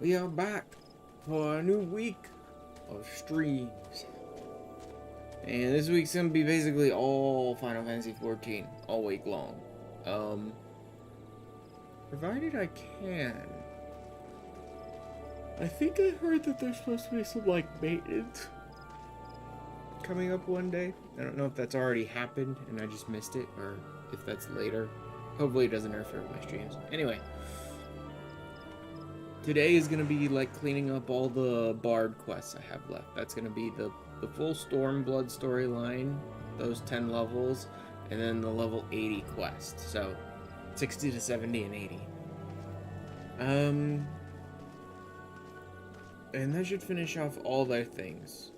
We are back for a new week of streams. And this week's gonna be basically all Final Fantasy XIV, all week long. Provided I can. I think I heard that there's supposed to be some, like, maintenance coming up one day. I don't know if that's already happened and I just missed it, or if that's later. Hopefully it doesn't interfere with my streams. Anyway. Today is gonna be like cleaning up all the Bard quests I have left. That's gonna be the full Stormblood storyline, those 10 levels, and then the level 80 quest. So 60 to 70 and 80. And that should finish off all their things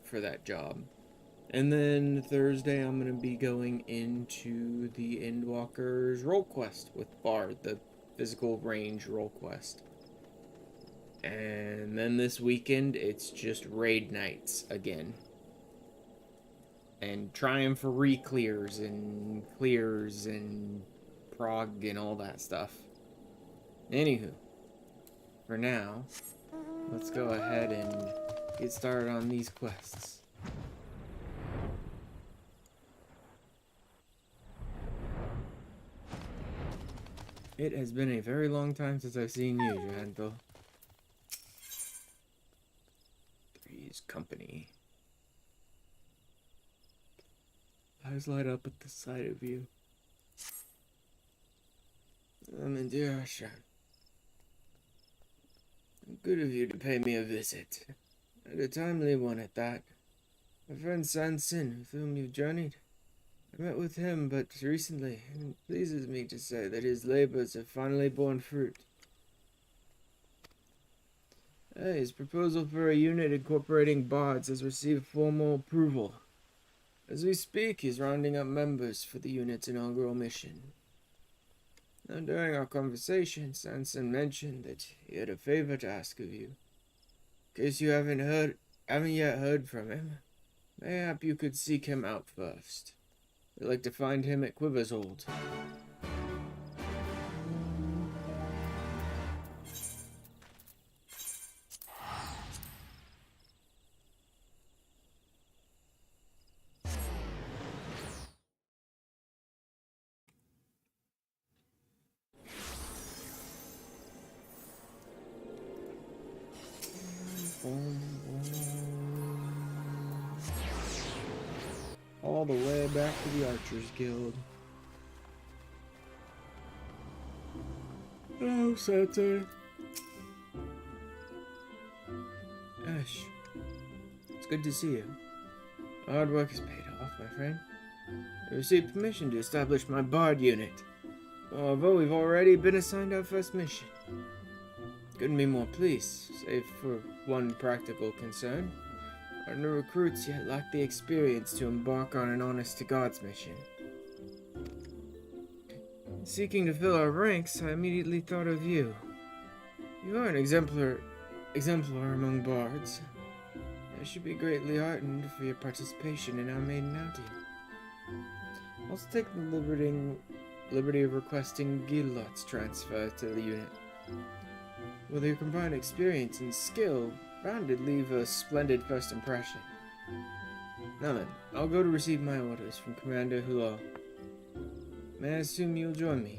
for that job. And then Thursday I'm gonna be going into the Endwalker's role quest with Bard, the physical range role quest. And then this weekend it's just raid nights again. And trying for re-clears and clears and prog and all that stuff. Anywho, for now, let's go ahead and get started on these quests. It has been a very long time since I've seen you, Johanville. Three's company. Eyes light up at the sight of you. Mandirashan. Good of you to pay me a visit. And a timely one at that. My friend Sanson, with whom you've journeyed. I met with him but recently, and it pleases me to say that his labors have finally borne fruit. His proposal for a unit incorporating bards has received formal approval. As we speak, he's rounding up members for the unit's inaugural mission. Now, during our conversation, Sanson mentioned that he had a favor to ask of you. In case you haven't yet heard from him, mayhap you could seek him out first. We'd like to find him at Quivershold. All the way back to the Archers Guild. Oh, Santa. Ash, it's good to see you. Hard work is paid off, my friend. I received permission to establish my Bard unit, although we've already been assigned our first mission. Couldn't be more pleased, save for one practical concern. Our new recruits yet lack the experience to embark on an honest-to-God's mission. Seeking to fill our ranks, I immediately thought of you. You are an exemplar among bards. I should be greatly heartened for your participation in our maiden outing. Also take the liberty of requesting Gilot's transfer to the unit. With your combined experience and skill, bound to leave a splendid first impression. Now then, I'll go to receive my orders from Commander Hulot. May I assume you'll join me?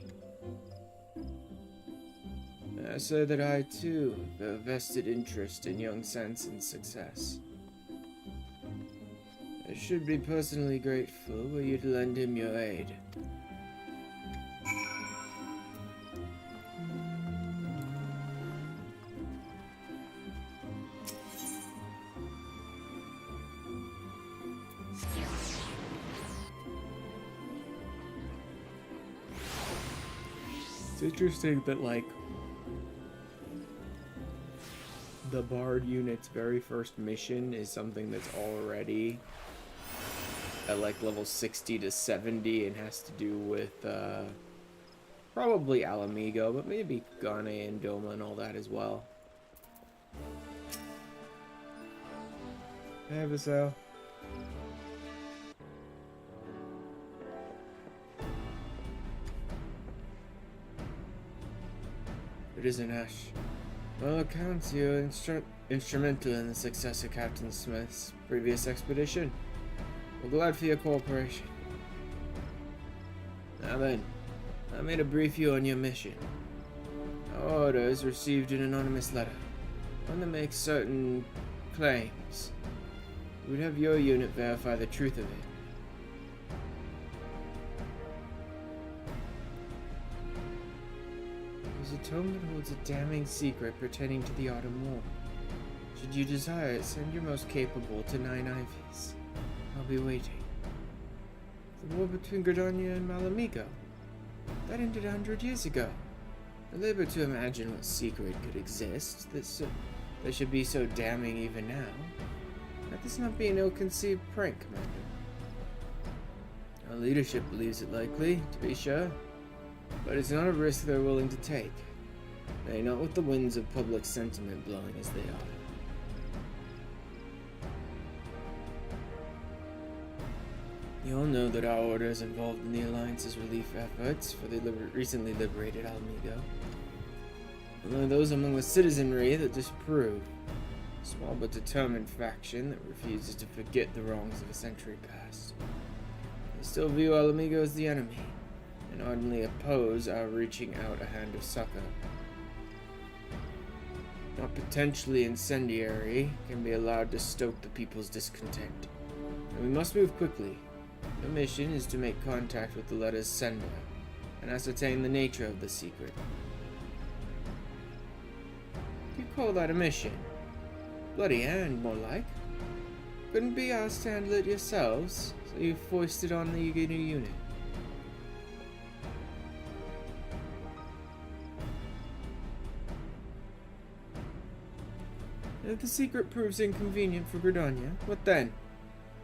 May I say that I, too, have a vested interest in young Sanson's success. I should be personally grateful were you to lend him your aid. It's interesting that, like, the Bard unit's very first mission is something that's already at, like, level 60 to 70 and has to do with, probably Alamigo, but maybe Gane and Doma and all that as well. Hey, Vassal. It isn't Ash. By all accounts, you were instrumental in the success of Captain Smith's previous expedition. We're glad for your cooperation. Now then, allow me to brief you on your mission. Our orders received an anonymous letter, one that makes certain claims. We'd have your unit verify the truth of it. There's a tome that holds a damning secret pertaining to the Autumn War. Should you desire it, send your most capable to Nine Ivies. I'll be waiting. The war between Gridania and Malamigo. That ended 100 years ago. I labor to imagine what secret could exist that should be so damning even now. Let this not be an ill-conceived prank, Commander. Our leadership believes it likely, to be sure, but it's not a risk they're willing to take. Nay, not with the winds of public sentiment blowing as they are. You all know that our order is involved in the Alliance's relief efforts for the recently liberated Alamigo. Only those among the citizenry that disapprove. A small but determined faction that refuses to forget the wrongs of a century past. They still view Alamigo as the enemy, and ardently oppose our reaching out a hand of succor. Not potentially incendiary can be allowed to stoke the people's discontent. And we must move quickly. Your mission is to make contact with the letter's sender and ascertain the nature of the secret. You call that a mission? Bloody hand, more like. Couldn't be asked to handle it yourselves, so you foisted on the new unit. If the secret proves inconvenient for Gridania, what then?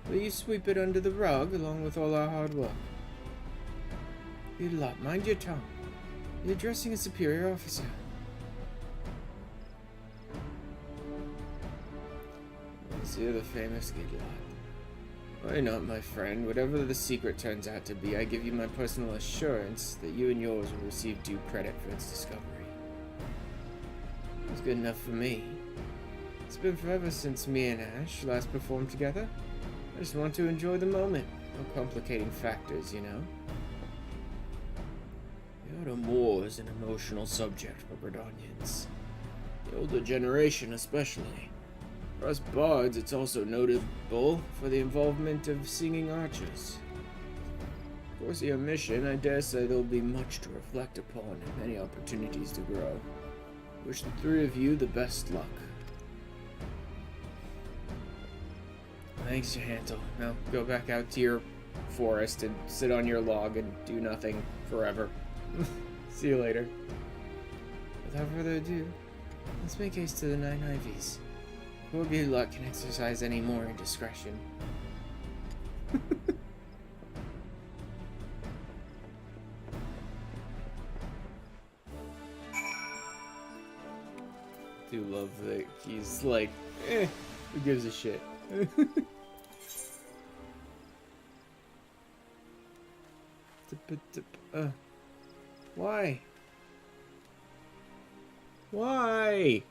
Will you sweep it under the rug along with all our hard work? You lot, mind your tongue. You're addressing a superior officer. You're the famous Gidlot. Why not, my friend? Whatever the secret turns out to be, I give you my personal assurance that you and yours will receive due credit for its discovery. It's good enough for me. It's been forever since me and Ash last performed together. I just want to enjoy the moment. No complicating factors, you know. The Autumn War is an emotional subject for Gridanians. The older generation especially. For us bards, it's also notable for the involvement of singing archers. Of course, your mission, I dare say there'll be much to reflect upon and many opportunities to grow. Wish the three of you the best luck. Thanks, Johantel. Now go back out to your forest and sit on your log and do nothing forever. See you later. Without further ado, let's make haste to the Nine Ivies. Poor Gidlot can exercise any more indiscretion. Do love that he's like, who gives a shit? Why? Why?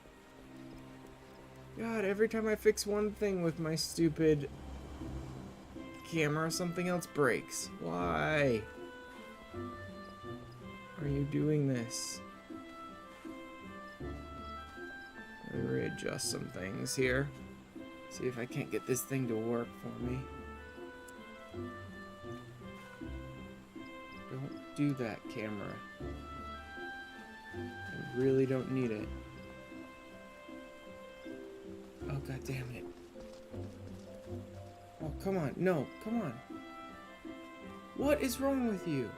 God, every time I fix one thing with my stupid camera, something else breaks. Why? Are you doing this? Let me readjust some things here. See if I can't get this thing to work for me. Don't do that, camera. I really don't need it. Oh, god damn it. Oh, come on. No, come on. What is wrong with you?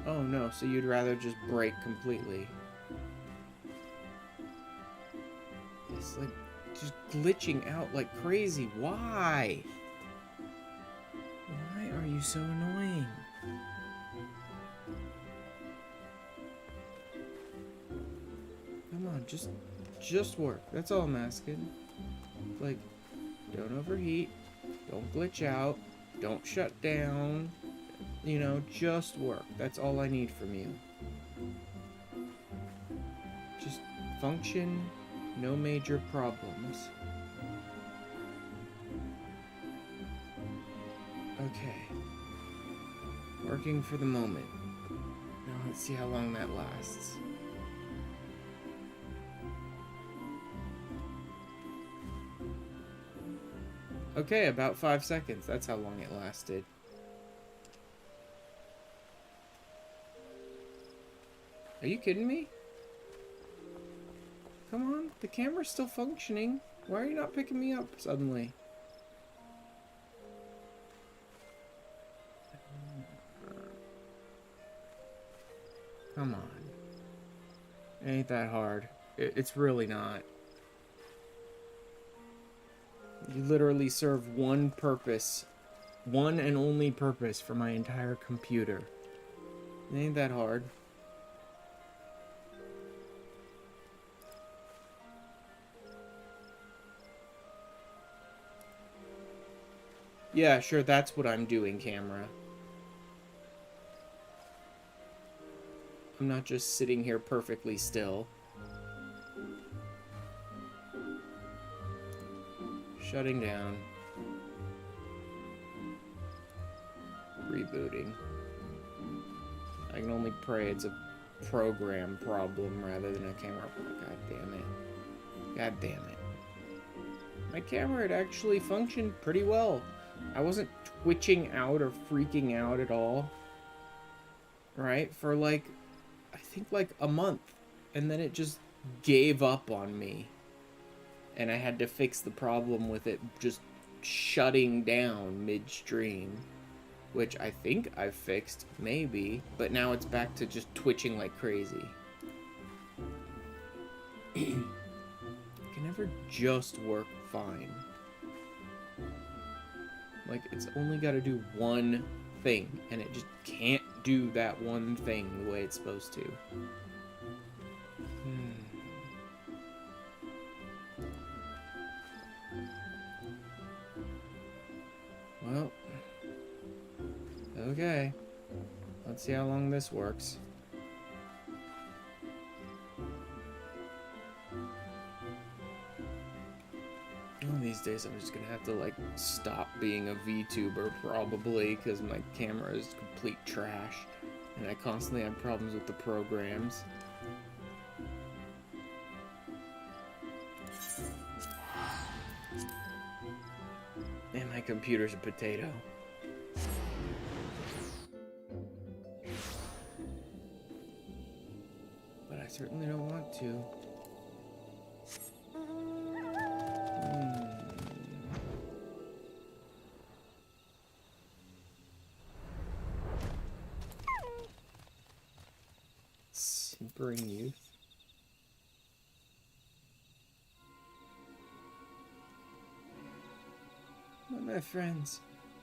Oh no, so you'd rather just break completely. It's like just glitching out like crazy. Why? Why are you so annoying? Come on, just work. That's all I'm asking. Like, don't overheat. Don't glitch out. Don't shut down. you know, just work. That's all I need from you. Just function, no major problems. Okay. Working for the moment. Now let's see how long that lasts. Okay, about 5 seconds. That's how long it lasted. Are you kidding me? Come on, the camera's still functioning. Why are you not picking me up suddenly? Come on. It ain't that hard. It's really not. You literally serve one purpose. One and only purpose for my entire computer. It ain't that hard. Yeah, sure, that's what I'm doing, camera. I'm not just sitting here perfectly still. Shutting down. Rebooting. I can only pray it's a program problem rather than a camera problem. God damn it. God damn it. My camera had actually functioned pretty well. I wasn't twitching out or freaking out at all. Right? For like, I think like a month. And then it just gave up on me. And I had to fix the problem with it just shutting down midstream. Which I think I've fixed, maybe. But now it's back to just twitching like crazy. It can never just work fine. Like, it's only got to do one thing. And it just can't do that one thing the way it's supposed to. Well, okay. Let's see how long this works. One of these days I'm just gonna have to, like, stop being a VTuber, probably, because my camera is complete trash, and I constantly have problems with the programs. And my computer's a potato. But I certainly don't want to. Simpering youth. My friends,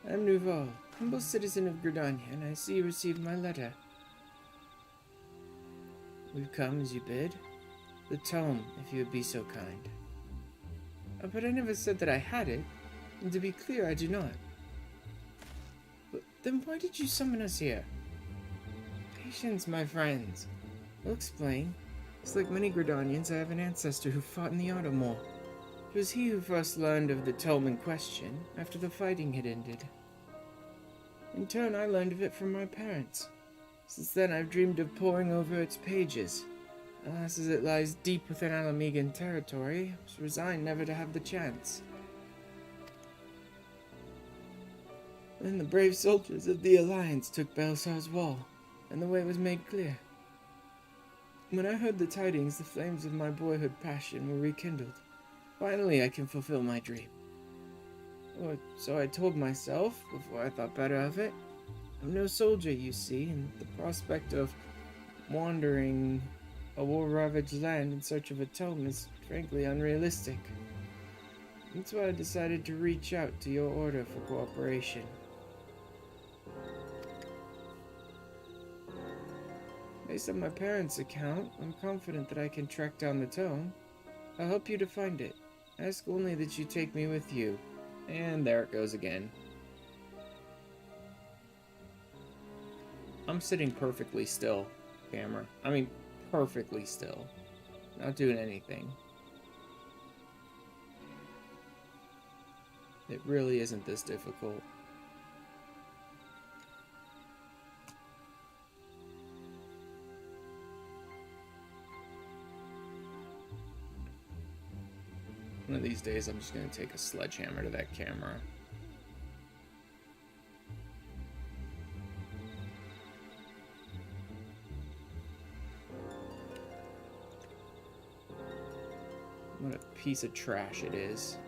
I'm Nouveau, humble citizen of Gridania, and I see you received my letter. We've come as you bid. The tome, if you would be so kind. But I never said that I had it, and to be clear, I do not. But then why did you summon us here? Patience, my friends. I'll explain. It's like many Gridanians, I have an ancestor who fought in the Automore. It was he who first learned of the tome in question, after the fighting had ended. In turn, I learned of it from my parents. Since then, I've dreamed of poring over its pages. Alas, as it lies deep within Alamegan territory, I was resigned never to have the chance. Then the brave soldiers of the Alliance took Belsar's wall, and the way was made clear. When I heard the tidings, the flames of my boyhood passion were rekindled. Finally, I can fulfill my dream. Or so I told myself before I thought better of it. I'm no soldier, you see, and the prospect of wandering a war-ravaged land in search of a tome is frankly unrealistic. That's why I decided to reach out to your order for cooperation. Based on my parents' account, I'm confident that I can track down the tome. I'll help you to find it. Ask only that you take me with you. And there it goes again. I'm sitting perfectly still, camera. I mean, perfectly still. Not doing anything. It really isn't this difficult. One of these days, I'm just going to take a sledgehammer to that camera. What a piece of trash it is.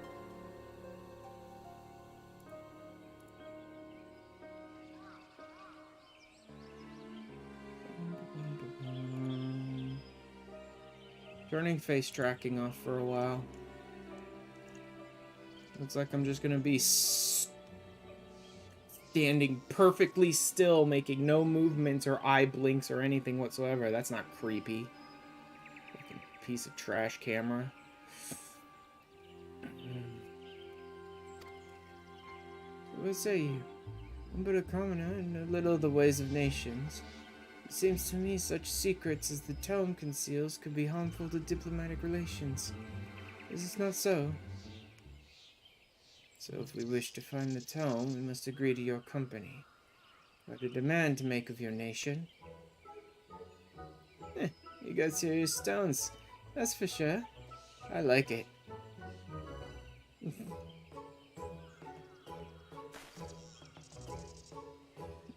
Turning face tracking off for a while. Looks like I'm just gonna be standing perfectly still, making no movements or eye blinks or anything whatsoever. That's not creepy. Fucking piece of trash camera. What say you? I'm but a commoner and know little of the ways of nations. It seems to me such secrets as the tome conceals could be harmful to diplomatic relations. Is this not so? So if we wish to find the tome, we must agree to your company. What a demand to make of your nation. You got serious stones. That's for sure. I like it.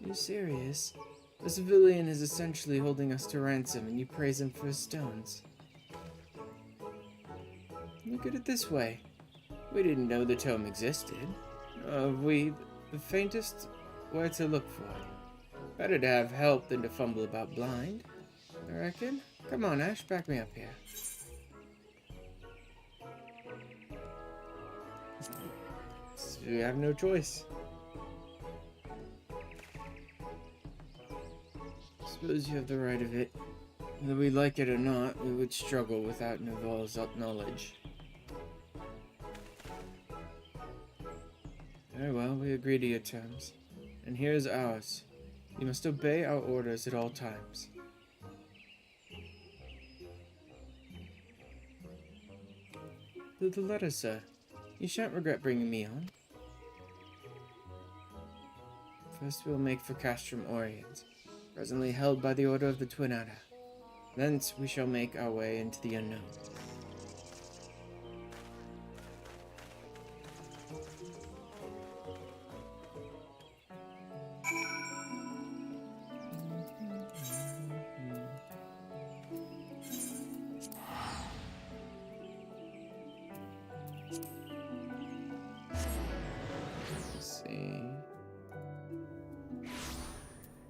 You serious? The civilian is essentially holding us to ransom, and you praise him for his stones. Look at it this way. We didn't know the tome existed. We, the faintest, where to look for it. Better to have help than to fumble about blind, I reckon. Come on, Ash, back me up here. So we have no choice. Suppose you have the right of it. Whether we like it or not, we would struggle without Naval's knowledge. Very well, we agree to your terms. And here's ours. You must obey our orders at all times. The letter, sir. You shan't regret bringing me on. First we'll make for Castrum Orient, presently held by the order of the Twin Adder. Thence we shall make our way into the unknown.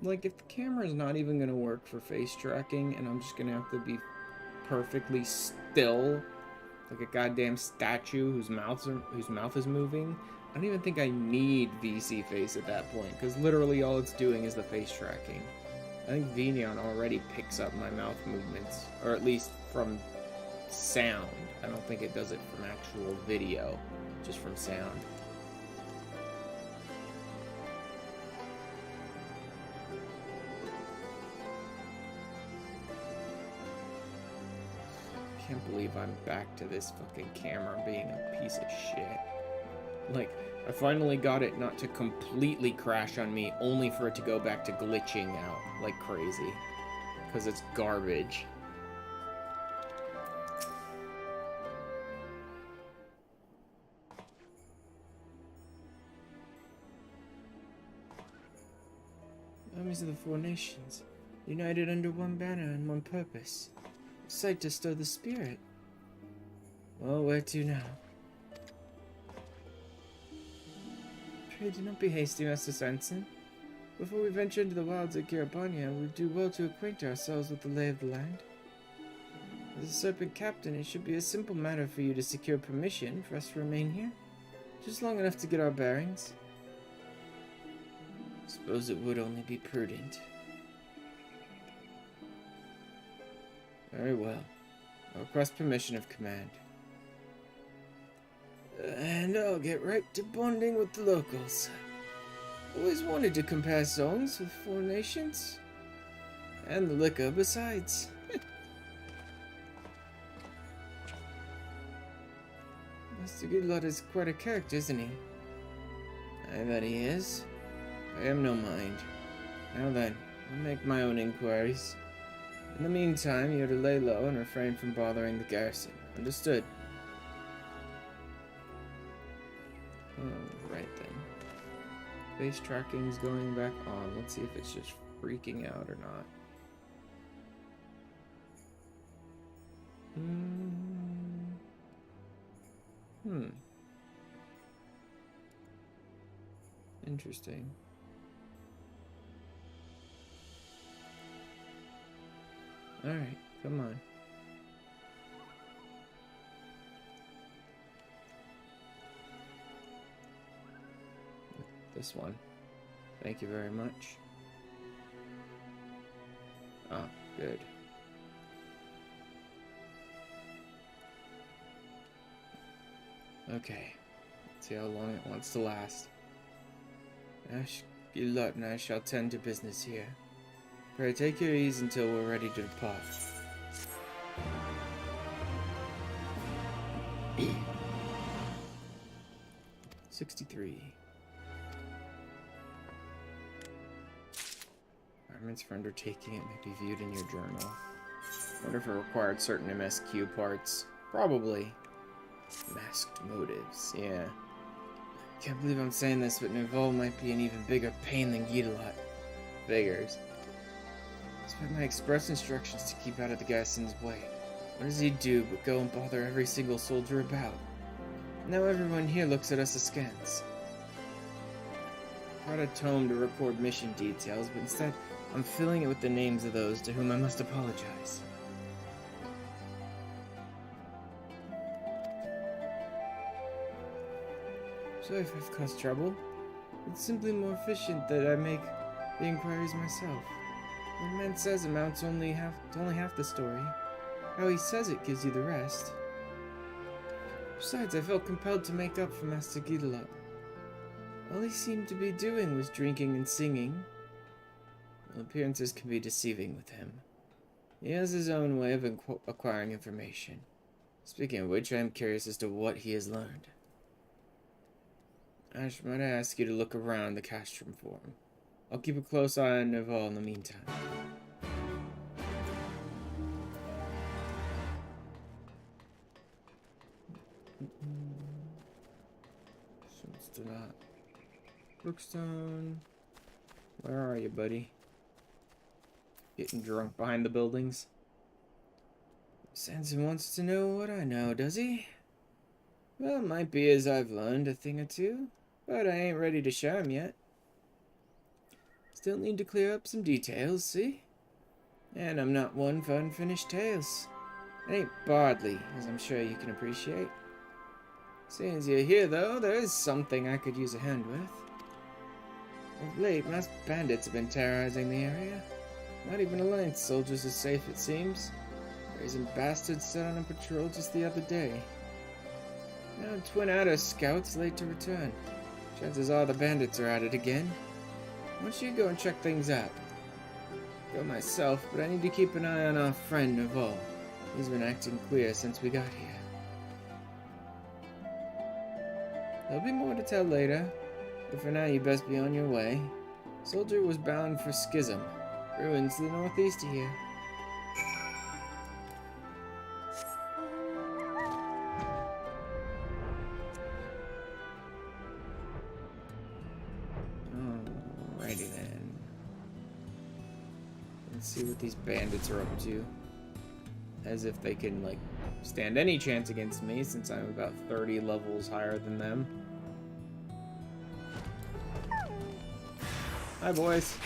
Like, if the camera's not even gonna work for face tracking and I'm just gonna have to be perfectly still, like a goddamn statue whose mouth is moving, I don't even think I need VC face at that point, because literally all it's doing is the face tracking. I think Vignon already picks up my mouth movements, or at least from sound. I don't think it does it from actual video, just from sound. I can't believe I'm back to this fucking camera being a piece of shit. Like, I finally got it not to completely crash on me, only for it to go back to glitching out like crazy. Because it's garbage. Armies of the Four Nations, united under one banner and one purpose. A sight to stir the spirit. Well, where to now? Pray do not be hasty, Master Sanson. Before we venture into the wilds of Kiribania, we do well to acquaint ourselves with the lay of the land. As a Serpent Captain, it should be a simple matter for you to secure permission for us to remain here. Just long enough to get our bearings. Suppose it would only be prudent. Very well. I'll request permission of command. And I'll get right to bonding with the locals. Always wanted to compare songs with Four Nations. And the liquor besides. Mr. Goodlot is quite a character, isn't he? I bet he is. I am no mind. Now then, I'll make my own inquiries. In the meantime, you're to lay low and refrain from bothering the garrison. Understood? Right then. Base tracking is going back on. Let's see if it's just freaking out or not. Interesting. Alright, come on. This one. Thank you very much. Ah, good. Okay. Let's see how long it wants to last. Ashgilot and I shall tend to business here. Pray take your ease until we're ready to depart. 63. Requirements for undertaking it may be viewed in your journal. Wonder if it required certain MSQ parts. Probably. Masked motives, yeah. Can't believe I'm saying this, but Nerval might be an even bigger pain than Gidalot. Figures. Despite my express instructions to keep out of the garrison's way, what does he do but go and bother every single soldier about? Now everyone here looks at us askance. I brought a tome to record mission details, but instead I'm filling it with the names of those to whom I must apologize. Sorry if I've caused trouble. It's simply more efficient that I make the inquiries myself. What a man says amounts to only half the story. How he says it gives you the rest. Besides, I felt compelled to make up for Master Gidalot. All he seemed to be doing was drinking and singing. Well, appearances can be deceiving with him. He has his own way of acquiring information. Speaking of which, I am curious as to what he has learned. Ash, might I ask you to look around the castrum for him? I'll keep a close eye on Nerval in the meantime. So let's do that. Brookstone. Where are you, buddy? Getting drunk behind the buildings? Sanson wants to know what I know, does he? Well, it might be as I've learned a thing or two, but I ain't ready to show him yet. Still need to clear up some details, see? And I'm not one for unfinished tales. It ain't Bardley, as I'm sure you can appreciate. Seeing as you're here, though, there is something I could use a hand with. Of late, masked bandits have been terrorizing the area. Not even Alliance soldiers are safe, it seems. Brazen bastards set on a patrol just the other day. Now Twin Adder scouts late to return. Chances are the bandits are at it again. Why don't you go and check things out? Go myself, but I need to keep an eye on our friend Nerval. He's been acting queer since we got here. There'll be more to tell later, but for now you best be on your way. Soldier was bound for Schism. Ruins to the northeast of here. Alrighty then. Let's see what these bandits are up to. As if they can, like, stand any chance against me, since I'm about 30 levels higher than them. Hi, boys.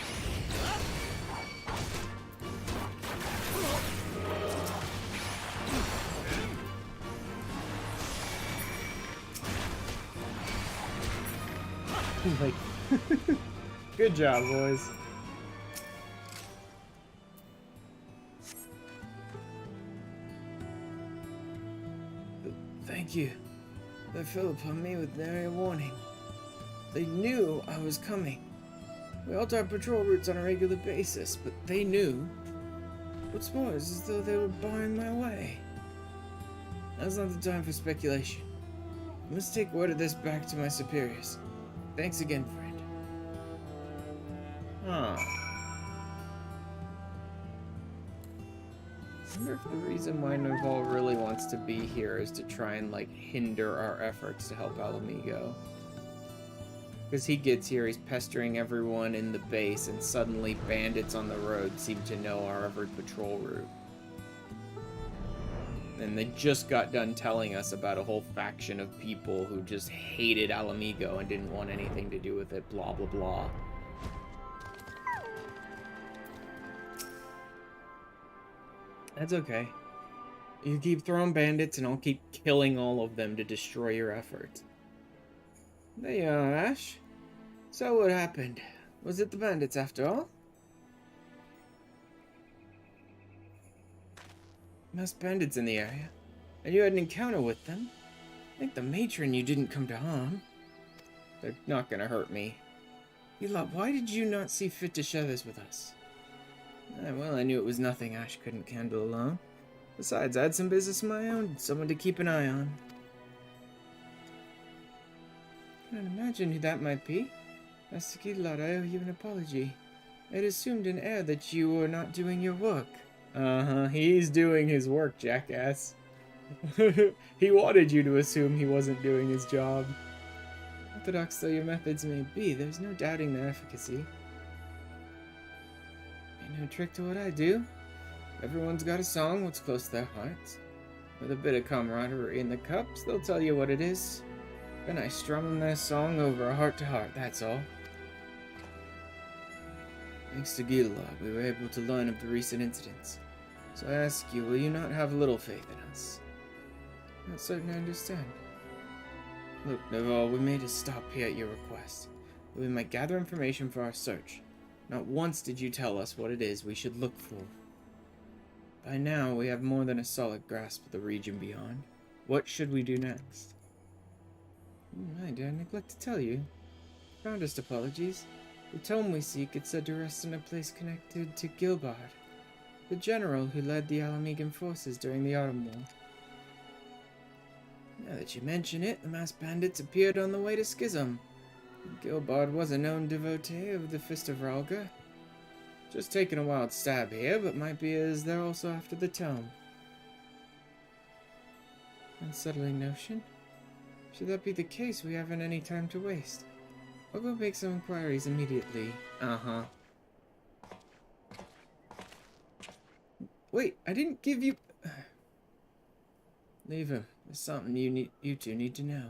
Like, good job, boys. Thank you. They fell upon me with nary a warning. They knew I was coming. We alter our patrol routes on a regular basis, but they knew. What's more, it's as though they were barring my way. Now's not the time for speculation. I must take word of this back to my superiors. Thanks again, friend. Huh. I wonder if the reason why Naval really wants to be here is to try and, like, hinder our efforts to help Alamigo. Because he gets here, he's pestering everyone in the base, and suddenly bandits on the road seem to know our every patrol route. And they just got done telling us about a whole faction of people who just hated Alamigo and didn't want anything to do with it, blah blah blah. That's okay. You keep throwing bandits and I'll keep killing all of them to destroy your efforts. There you are, Ash. So what happened? Was it the bandits after all? Masked bandits in the area, and you had an encounter with them? Thank the matron you didn't come to harm. They're not gonna hurt me. Elop, why did you not see fit to share this with us? Well, I knew it was nothing Ash couldn't handle alone. Besides, I had some business of my own, someone to keep an eye on. Can't imagine who that might be. Master Gilad, I owe you an apology. I had assumed an air that you were not doing your work. He's doing his work, jackass. He wanted you to assume he wasn't doing his job. Orthodox though your methods may be, there's no doubting their efficacy. Ain't no trick to what I do. Everyone's got a song what's close to their hearts. With a bit of camaraderie in the cups, they'll tell you what it is. Then I strum them their song over a heart-to-heart, that's all. Thanks to Gilad, we were able to learn of the recent incidents. So I ask you, will you not have a little faith in us? Not certain I understand. Look, Naval, we made a stop here at your request. We might gather information for our search. Not once did you tell us what it is we should look for. By now, we have more than a solid grasp of the region beyond. What should we do next? Did I neglect to tell you? Proudest apologies. The tome we seek is said to rest in a place connected to Gilbard, the general who led the Alamigan forces during the Autumn War. Now that you mention it, the masked bandits appeared on the way to Schism. Gilbard was a known devotee of the Fist of Ralga. Just taking a wild stab here, but might be as they're also after the tome. Unsettling notion. Should that be the case, we haven't any time to waste. I'll go make some inquiries immediately. Wait, I didn't give you... Leave him. There's something you two need to know.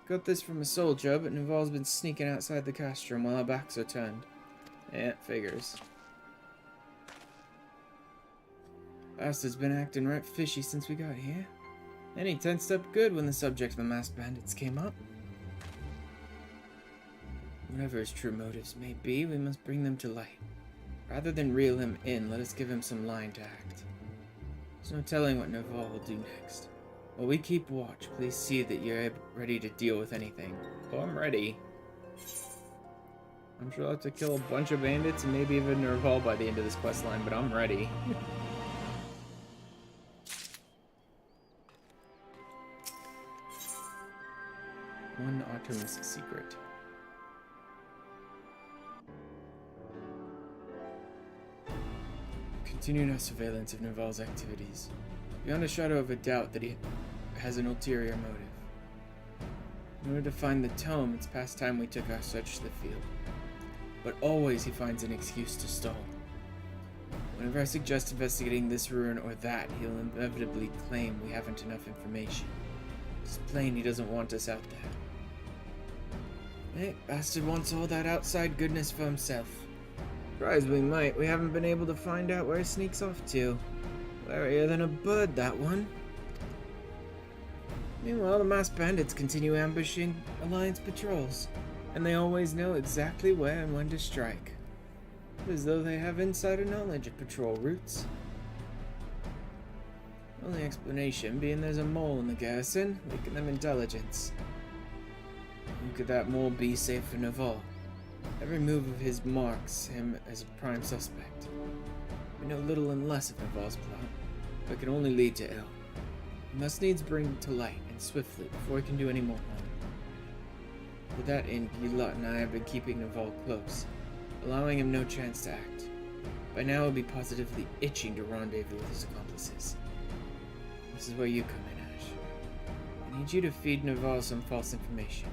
Got this from a soldier, but Naval's been sneaking outside the castrum while our backs are turned. Yeah, figures. Bastard's been acting right fishy since we got here. And he tensed up good when the subject of the masked bandits came up. Whatever his true motives may be, we must bring them to light. Rather than reel him in, let us give him some line to act. There's no telling what Naval will do next. While we keep watch, please see that you're ready to deal with anything. Oh, I'm ready. I'm sure I'll have to kill a bunch of bandits and maybe even Nerval by the end of this quest line, but I'm ready. One Autumn's secret. Continued our surveillance of Nerval's activities. Beyond a shadow of a doubt that he has an ulterior motive. In order to find the tome, it's past time we took our search to the field. But always he finds an excuse to stall. Whenever I suggest investigating this ruin or that, he'll inevitably claim we haven't enough information. It's plain he doesn't want us out there. Hey, bastard wants all that outside goodness for himself. Try as we might, we haven't been able to find out where he sneaks off to. Warier than a bird, that one. Meanwhile, the masked bandits continue ambushing Alliance patrols, and they always know exactly where and when to strike. As though they have insider knowledge of patrol routes. Only explanation being there's a mole in the garrison, leaking them intelligence. Who could that mole be save for Naval? Every move of his marks him as a prime suspect. We know little and less of Naval's plot, but it can only lead to ill. We must needs bring it to light, and swiftly, before he can do any more harm. To that end, Gilot and I have been keeping Naval close, allowing him no chance to act. By now he'll be positively itching to rendezvous with his accomplices. This is where you come in, Ash. I need you to feed Naval some false information.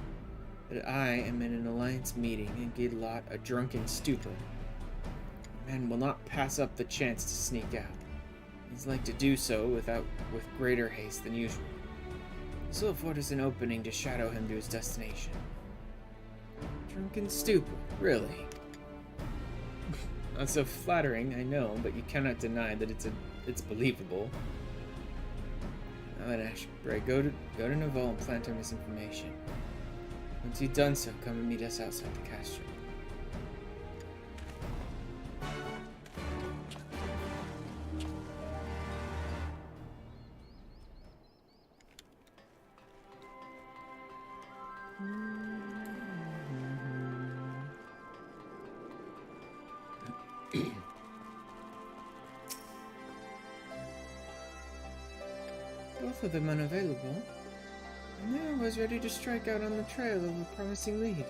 That I am in an alliance meeting and Gilot a drunken stupor. Man will not pass up the chance to sneak out. He's like to do so with greater haste than usual. This will afford us an opening to shadow him to his destination. Drunken stupor, really? Not so flattering, I know, but you cannot deny that it's believable. Now then, Ash, Bray, go to Naval and plant our misinformation. Once you've done so, come and meet us outside the castro. Both of them unavailable, and there I was ready to strike out on the trail of a promising lead.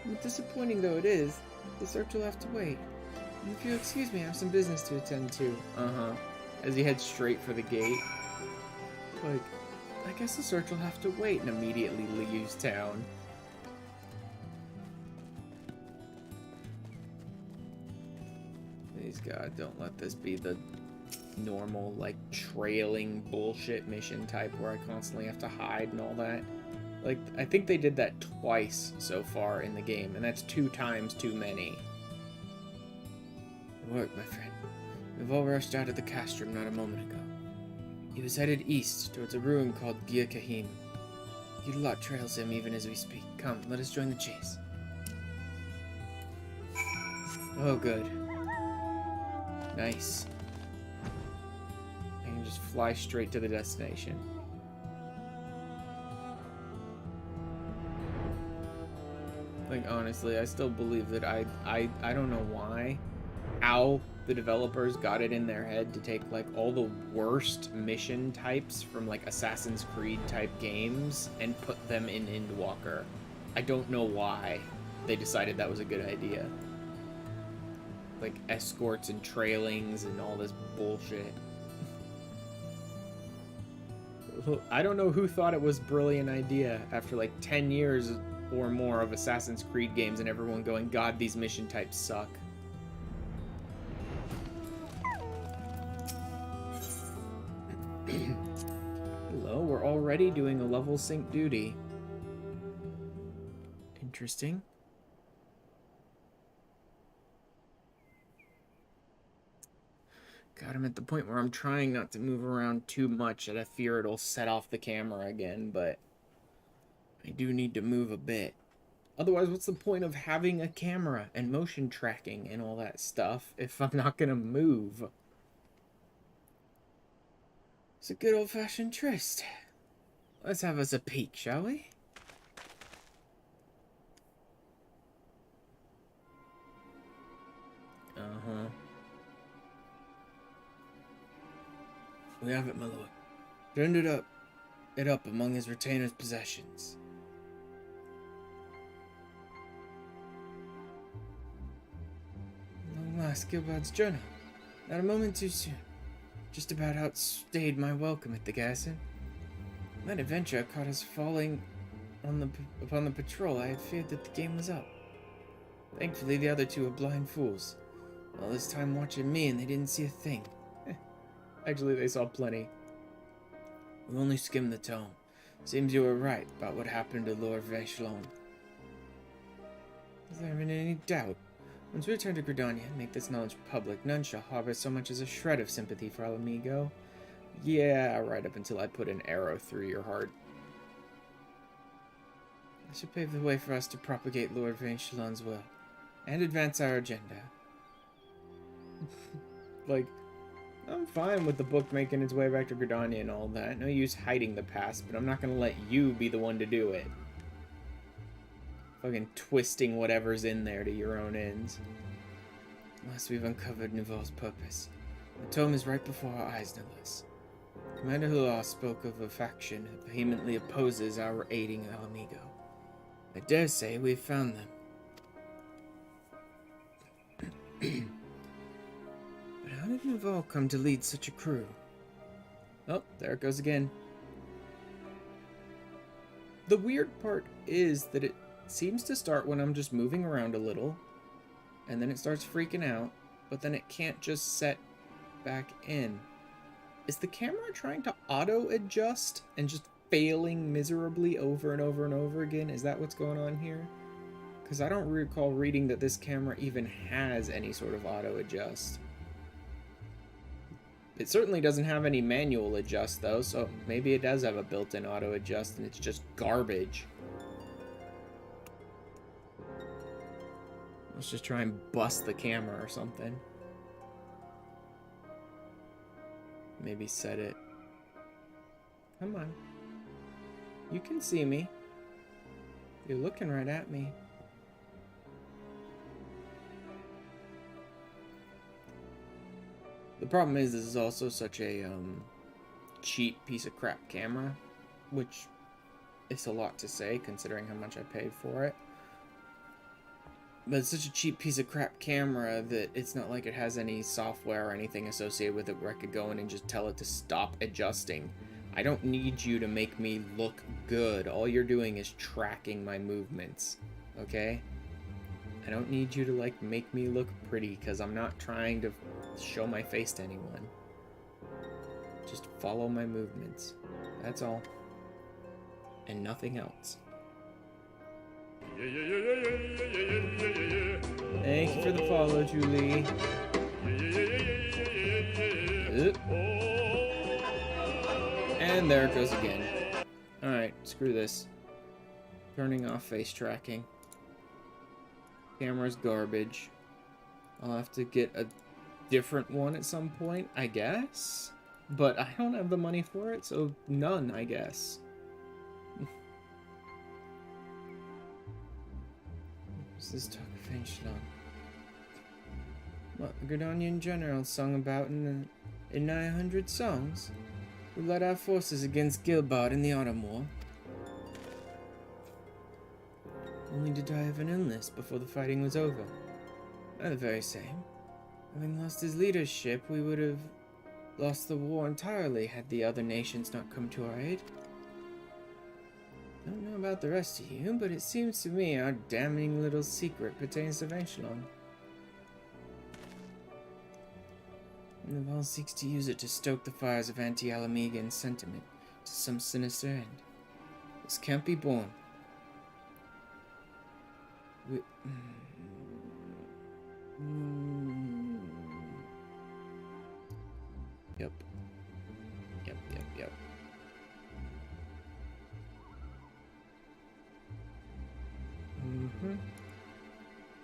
And disappointing though it is, the search will have to wait. And if you'll excuse me, I have some business to attend to. As he heads straight for the gate. Like, I guess the search will have to wait, and immediately leaves town. Please God, don't let this be the normal, like, trailing bullshit mission type where I constantly have to hide and all that. Like, I think they did that twice so far in the game, and that's 2 times too many. Good work, my friend. We've all rushed out of the castrum not a moment ago. He was headed east towards a ruin called Gia Kahim. Gilot trails him even as we speak. Come, let us join the chase. Oh, good. Nice. Just fly straight to the destination. Like, honestly, I still believe that I don't know why, how the developers got it in their head to take, like, all the worst mission types from, like, Assassin's Creed type games and put them in Endwalker. I don't know why they decided that was a good idea. Like, escorts and trailings and all this bullshit. I don't know who thought it was a brilliant idea after like 10 years or more of Assassin's Creed games and everyone going, God, these mission types suck. Hello, we're already doing a level sync duty. Interesting. God, I'm at the point where I'm trying not to move around too much and I fear it'll set off the camera again, but I do need to move a bit. Otherwise, what's the point of having a camera and motion tracking and all that stuff if I'm not gonna move? It's a good old-fashioned tryst. Let's have us a peek, shall we? Uh-huh. We have it, my lord. Turned it up among his retainer's possessions. Long last, Gilbad's journal. Not a moment too soon. Just about outstayed my welcome at the garrison. That adventure caught us falling upon the patrol. I had feared that the game was up. Thankfully, the other 2 were blind fools. All this time watching me, and they didn't see a thing. Actually, they saw plenty. We only skimmed the tome. Seems you were right about what happened to Lord Vacheron. Is there even any doubt? Once we return to Gridania and make this knowledge public, none shall harbor so much as a shred of sympathy for our amigo. Yeah, right up until I put an arrow through your heart. This should pave the way for us to propagate Lord Vacheron's will, and advance our agenda. Like, I'm fine with the book making its way back to Gridania and all that. No use hiding the past, but I'm not going to let you be the one to do it. Fucking twisting whatever's in there to your own ends. Unless we've uncovered Nouveau's purpose. The tome is right before our eyes, no less. Commander Hulot spoke of a faction that vehemently opposes our aiding El Amigo. I dare say we've found them. But how did Nouveau come to lead such a crew? Oh, there it goes again. The weird part is that it seems to start when I'm just moving around a little, and then it starts freaking out, but then it can't just set back in. Is the camera trying to auto-adjust and just failing miserably over and over and over again? Is that what's going on here? Because I don't recall reading that this camera even has any sort of auto-adjust. It certainly doesn't have any manual adjust, though, so maybe it does have a built-in auto-adjust and it's just garbage. Let's just try and bust the camera or something. Maybe set it. Come on. You can see me. You're looking right at me. The problem is this is also such a cheap piece of crap camera, which is a lot to say considering how much I paid for it. But it's such a cheap piece of crap camera that it's not like it has any software or anything associated with it where I could go in and just tell it to stop adjusting. I don't need you to make me look good. All you're doing is tracking my movements, okay? I don't need you to, like, make me look pretty because I'm not trying to show my face to anyone. Just follow my movements. That's all. And nothing else. Thank you for the follow, Julie. And there it goes again. Alright, screw this. Turning off face tracking. Camera's garbage. I'll have to get a different one at some point, I guess? But I don't have the money for it, so none, I guess. What's this talk of Fenchlan? What the Gridanian general sung about in 900 songs? We led our forces against Gilbard in the Autumn War. Only to die of an illness before the fighting was over. Not the very same. Having lost his leadership, we would have lost the war entirely had the other nations not come to our aid. Don't know about the rest of you, but it seems to me our damning little secret pertains to Fenchlan. Naval seeks to use it to stoke the fires of anti-Alamigan sentiment to some sinister end. This can't be borne. Yep.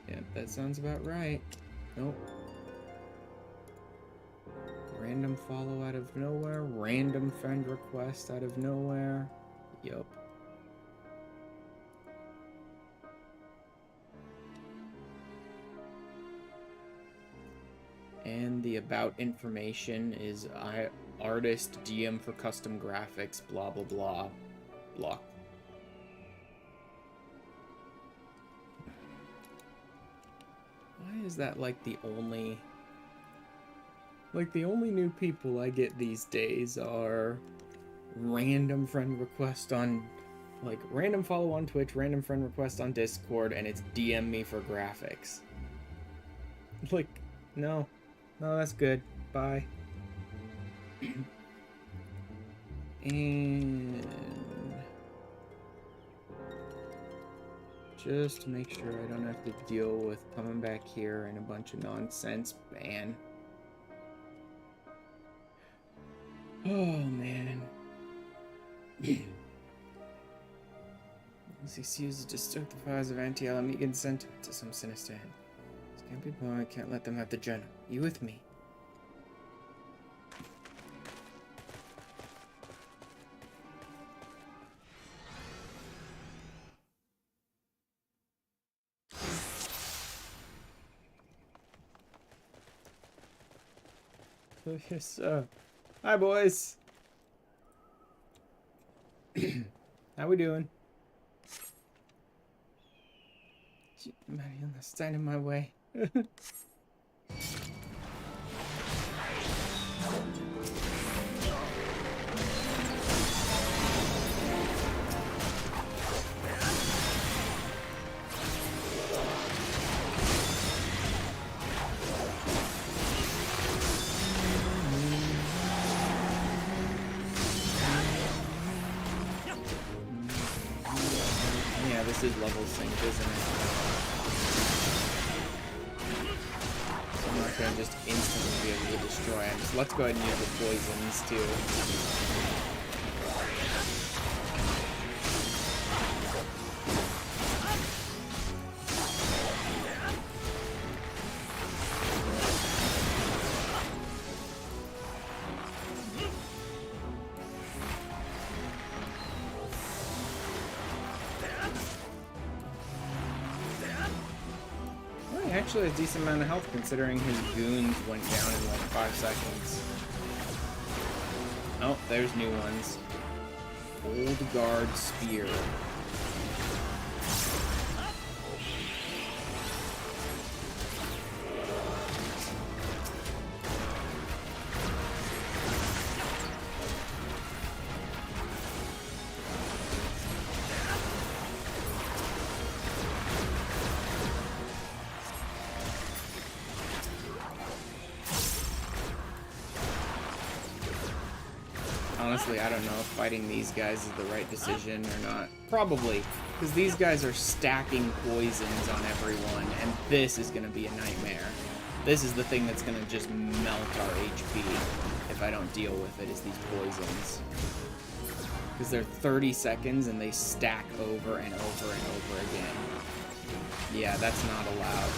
Yep, that sounds about right. Nope. Random follow out of nowhere. Random friend request out of nowhere. Yup. And the about information is artist, DM for custom graphics, blah blah blah. Blah. Why is that like the only... Like, the only new people I get these days are random friend request on, like, random follow on Twitch, random friend request on Discord, and it's DM me for graphics. Like, no, that's good. Bye. And just to make sure I don't have to deal with coming back here and a bunch of nonsense, ban. Oh, man. This uses to stoke the fires of anti-Alamigan sentiment to some sinister end. This can't be born. I can't let them have the journal. You with me? Yes, sir. Hi, boys. How we doing? Marion, stand in my way. Yeah, this is level sync, isn't it? So I'm not gonna just instantly be able to destroy him. So let's go ahead and use the poisons too. Actually a decent amount of health considering his goons went down in like 5 seconds. Oh, there's new ones. Old Guard Spear. Honestly, I don't know if fighting these guys is the right decision or not. Probably, because these guys are stacking poisons on everyone, and this is going to be a nightmare. This is the thing that's going to just melt our HP if I don't deal with it, is these poisons. Because they're 30 seconds and they stack over and over and over again. Yeah, that's not allowed.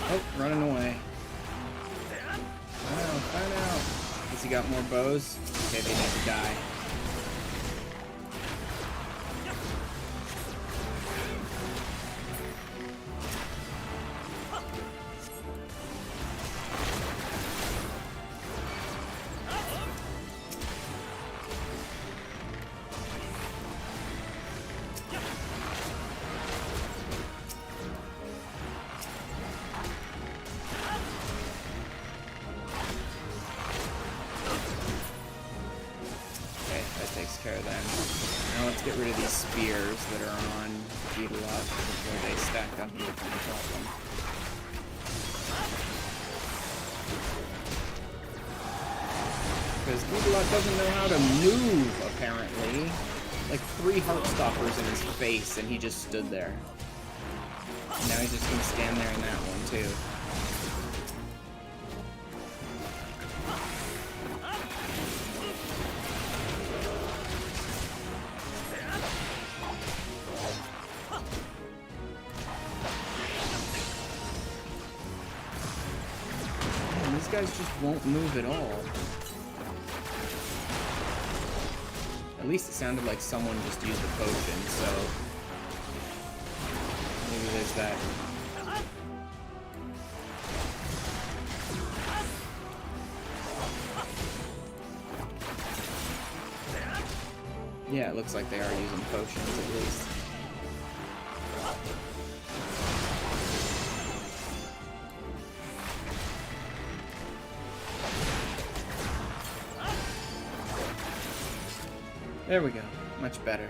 Oh, running away. Find out. Has he got more bows? Okay, they need to die. Takes care of them. Now let's get rid of these spears that are on Beetlelot before they stack up and become a problem. Because Beetlelot doesn't know how to move, apparently. Like 3 Heartstoppers in his face, and he just stood there. And now he's just gonna stand there in that one, too. Guys just won't move at all. At least it sounded like someone just used a potion, so maybe there's that. Yeah, it looks like they are using potions at least. There we go. Much better.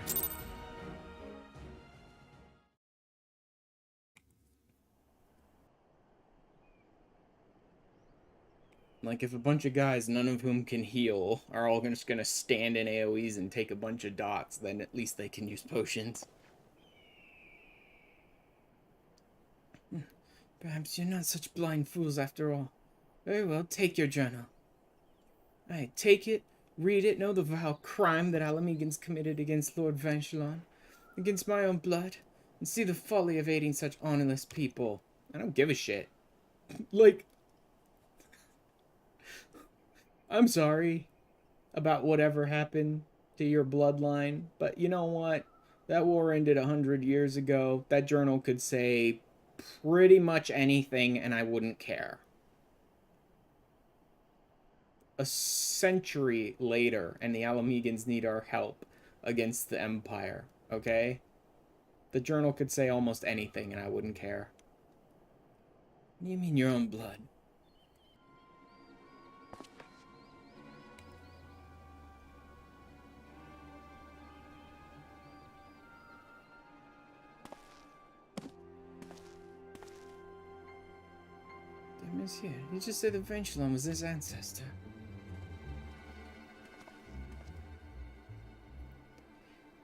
Like, if a bunch of guys, none of whom can heal, are all just gonna stand in AoEs and take a bunch of dots, then at least they can use potions. Perhaps you're not such blind fools after all. Very well, take your journal. Aye, take it, read it, know the vile crime that Alamegans committed against Lord Vanchelon, against my own blood, and see the folly of aiding such honorless people. I don't give a shit. Like, I'm sorry about whatever happened to your bloodline, but you know what? That war ended 100 years ago. That journal could say pretty much anything, and I wouldn't care. A century later, and the Alamegans need our help against the Empire, okay? The journal could say almost anything, and I wouldn't care. You mean your own blood? Dear Monsieur, you just said that Venturelon was his ancestor.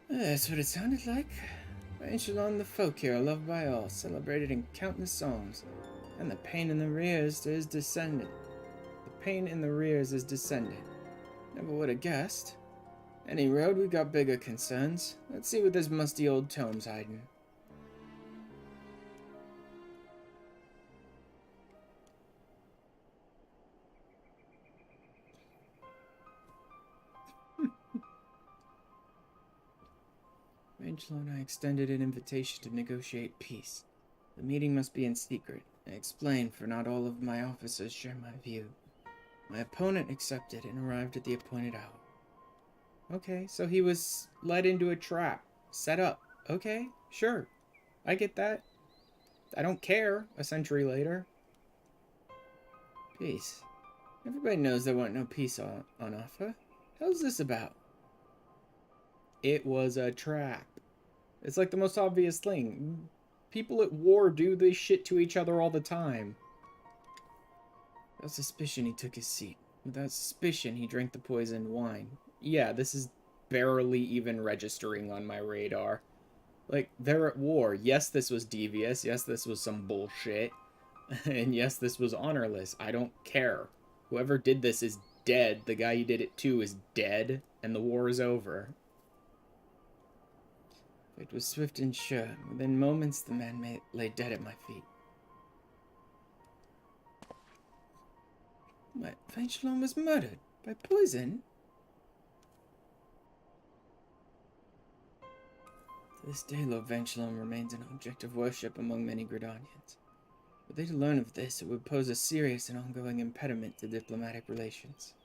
That's what it sounded like. Venturelon, the folk hero, loved by all, celebrated in countless songs, and the pain in the rears to his descendant. Never would have guessed. Any road, we got bigger concerns. Let's see what this musty old tome's hiding. Venturelon, I extended an invitation to negotiate peace. The meeting must be in secret. I explained, for not all of my officers share my view. My opponent accepted and arrived at the appointed hour. Okay, so he was led into a trap. Set up. Okay, sure. I get that. I don't care, a century later. Peace. Everybody knows there wasn't no peace on offer. How's this about? It was a trap. It's like the most obvious thing. People at war do this shit to each other all the time. Without suspicion, he took his seat. Without suspicion, he drank the poisoned wine. Yeah, this is barely even registering on my radar. Like, they're at war. Yes, this was devious. Yes, this was some bullshit. And yes, this was honorless. I don't care. Whoever did this is dead. The guy who did it to is dead. And the war is over. It was swift and sure. Within moments, the man lay dead at my feet. What? Venturelon was murdered? By poison? To this day, Lord Venturelon remains an object of worship among many Gridanians. Were they to learn of this, it would pose a serious and ongoing impediment to diplomatic relations.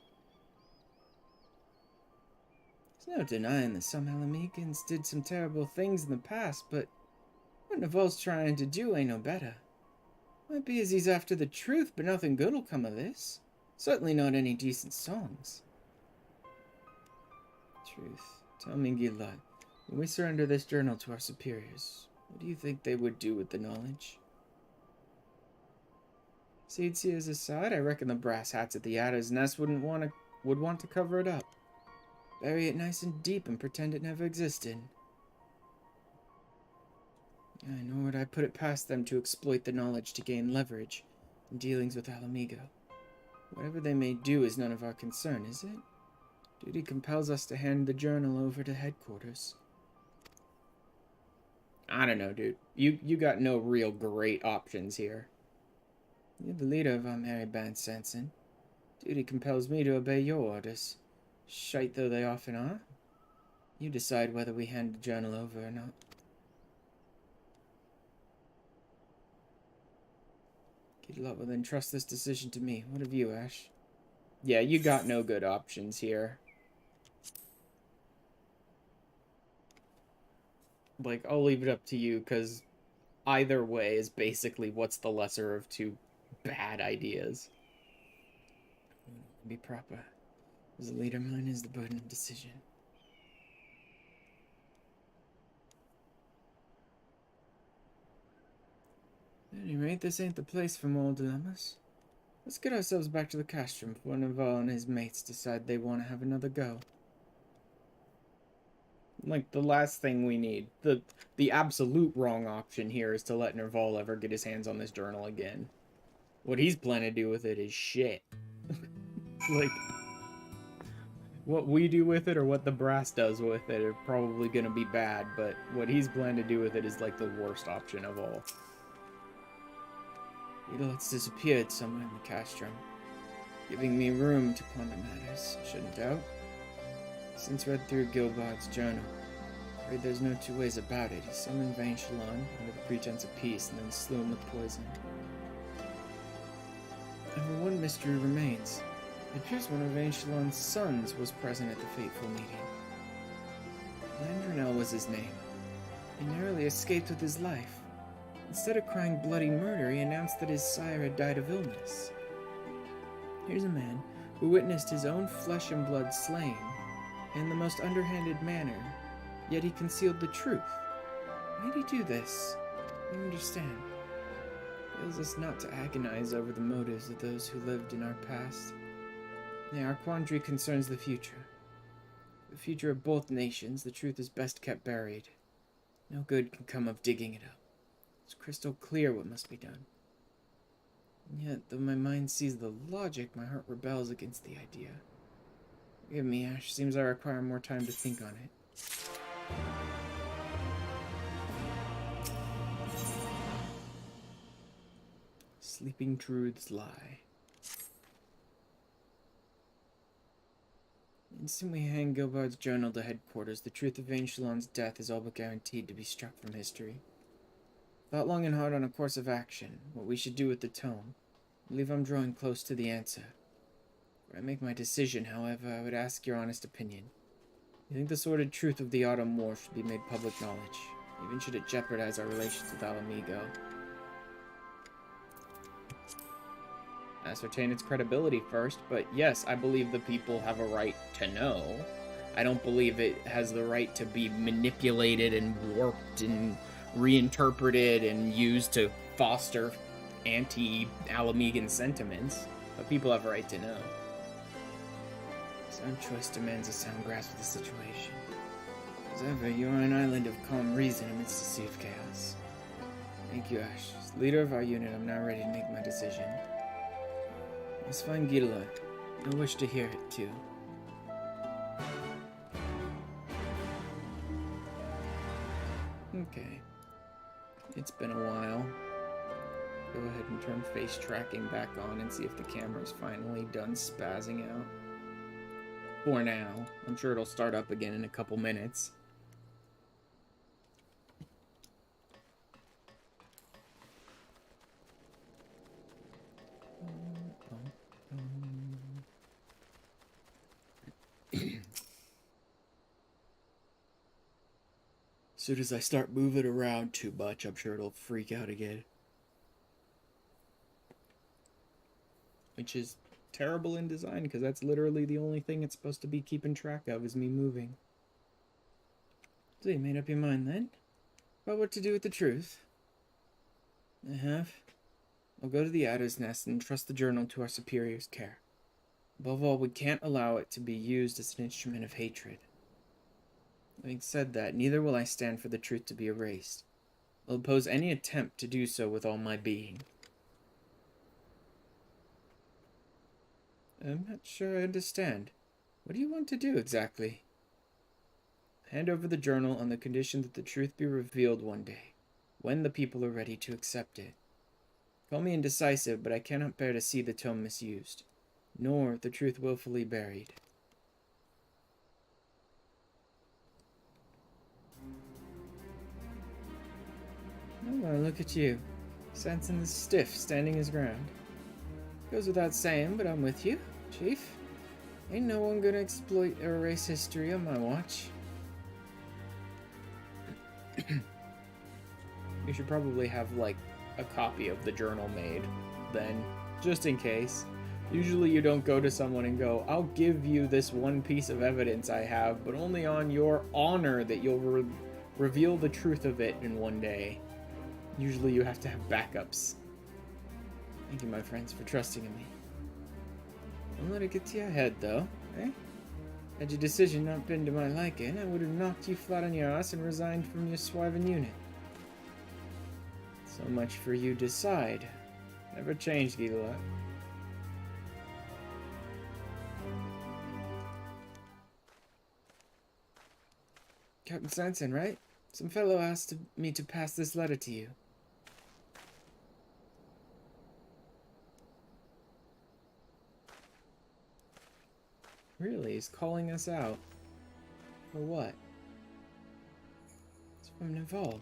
There's no denying that some Alamegans did some terrible things in the past, but what Naval's trying to do ain't no better. Might be as he's after the truth, but nothing good'll come of this. Certainly not any decent songs. Truth. Tell me, Gilad, when we surrender this journal to our superiors, what do you think they would do with the knowledge? Seedseers aside, I reckon the brass hats at the Adder's Nest would want to cover it up. Bury it nice and deep and pretend it never existed. Nor would I put it past them to exploit the knowledge to gain leverage in dealings with Alamego. Whatever they may do is none of our concern, is it? Duty compels us to hand the journal over to headquarters. I don't know, dude. You got no real great options here. You're the leader of our merry band, Sanson. Duty compels me to obey your orders. Shite though they often are. You decide whether we hand the journal over or not. Gidlot will then trust this decision to me. What of you, Ash? Yeah, you got no good options here. Like, I'll leave it up to you, because either way is basically what's the lesser of two bad ideas. Be proper. As a leader, mine is the burden of decision. At any rate, this ain't the place for moral dilemmas. Let's get ourselves back to the castrum before Naval and his mates decide they want to have another go. Like, the last thing we need, the absolute wrong option here is to let Nerval ever get his hands on this journal again. What he's planning to do with it is shit. Like, what we do with it or what the brass does with it are probably gonna be bad, but what he's planning to do with it is like the worst option of all. Edel's disappeared somewhere in the castrum, giving me room to ponder matters, shouldn't doubt. Since read through Gilbard's journal, afraid there's no two ways about it. He summoned Vane Shalon under the pretense of peace and then slew him with poison. However, one mystery remains. It appears one of Vane Shalon's sons was present at the fateful meeting. Landronel was his name. He narrowly escaped with his life. Instead of crying bloody murder, he announced that his sire had died of illness. Here's a man who witnessed his own flesh and blood slain in the most underhanded manner, yet he concealed the truth. Why did he do this? I don't understand. It fails us not to agonize over the motives of those who lived in our past. Yeah, our quandary concerns the future. The future of both nations, the truth is best kept buried. No good can come of digging it up. It's crystal clear what must be done. And yet, though my mind sees the logic, my heart rebels against the idea. Forgive me, Ash. Seems I require more time to think on it. Sleeping truths lie. The instant we hang Gilbard's journal to headquarters, the truth of Vane Shalon's death is all but guaranteed to be struck from history. Thought long and hard on a course of action, what we should do with the tome. I believe I'm drawing close to the answer. Before I make my decision, however, I would ask your honest opinion. You think the sordid truth of the Autumn War should be made public knowledge, even should it jeopardize our relations with Alamigo? Ascertain its credibility first, but yes, I believe the people have a right to know. I don't believe it has the right to be manipulated and warped and reinterpreted and used to foster anti-Alamigan sentiments, but people have a right to know. Sound choice demands a sound grasp of the situation. As ever, you are an island of calm reason amidst a sea of chaos. Thank you, Ash. As leader of our unit, I'm now ready to make my decision. Let's find Gila. I wish to hear it, too. Okay. It's been a while. Go ahead and turn face tracking back on and see if the camera's finally done spazzing out. For now. I'm sure it'll start up again in a couple minutes. As soon as I start moving around too much, I'm sure it'll freak out again. Which is terrible in design, because that's literally the only thing it's supposed to be keeping track of, is me moving. So you made up your mind then? About what to do with the truth? I have. I'll go to the Adder's Nest and entrust the journal to our superior's care. Above all, we can't allow it to be used as an instrument of hatred. Having said that, neither will I stand for the truth to be erased. I'll oppose any attempt to do so with all my being. I'm not sure I understand. What do you want to do exactly? Hand over the journal on the condition that the truth be revealed one day, when the people are ready to accept it. Call me indecisive, but I cannot bear to see the tome misused, nor the truth willfully buried. Oh, look at you, sensing the stiff, standing his ground. Goes without saying, but I'm with you, Chief. Ain't no one gonna exploit or erase history on my watch. You should probably have, like, a copy of the journal made, then, just in case. Usually you don't go to someone and go, I'll give you this one piece of evidence I have, but only on your honor that you'll reveal the truth of it in one day. Usually you have to have backups. Thank you, my friends, for trusting in me. Don't let it get to your head, though, eh? Had your decision not been to my liking, I would have knocked you flat on your ass and resigned from your Swyvern unit. So much for you decide. Never change, Gila. Captain Sanson, right? Some fellow asked me to pass this letter to you. Really? He's calling us out. For what? It's from Naval.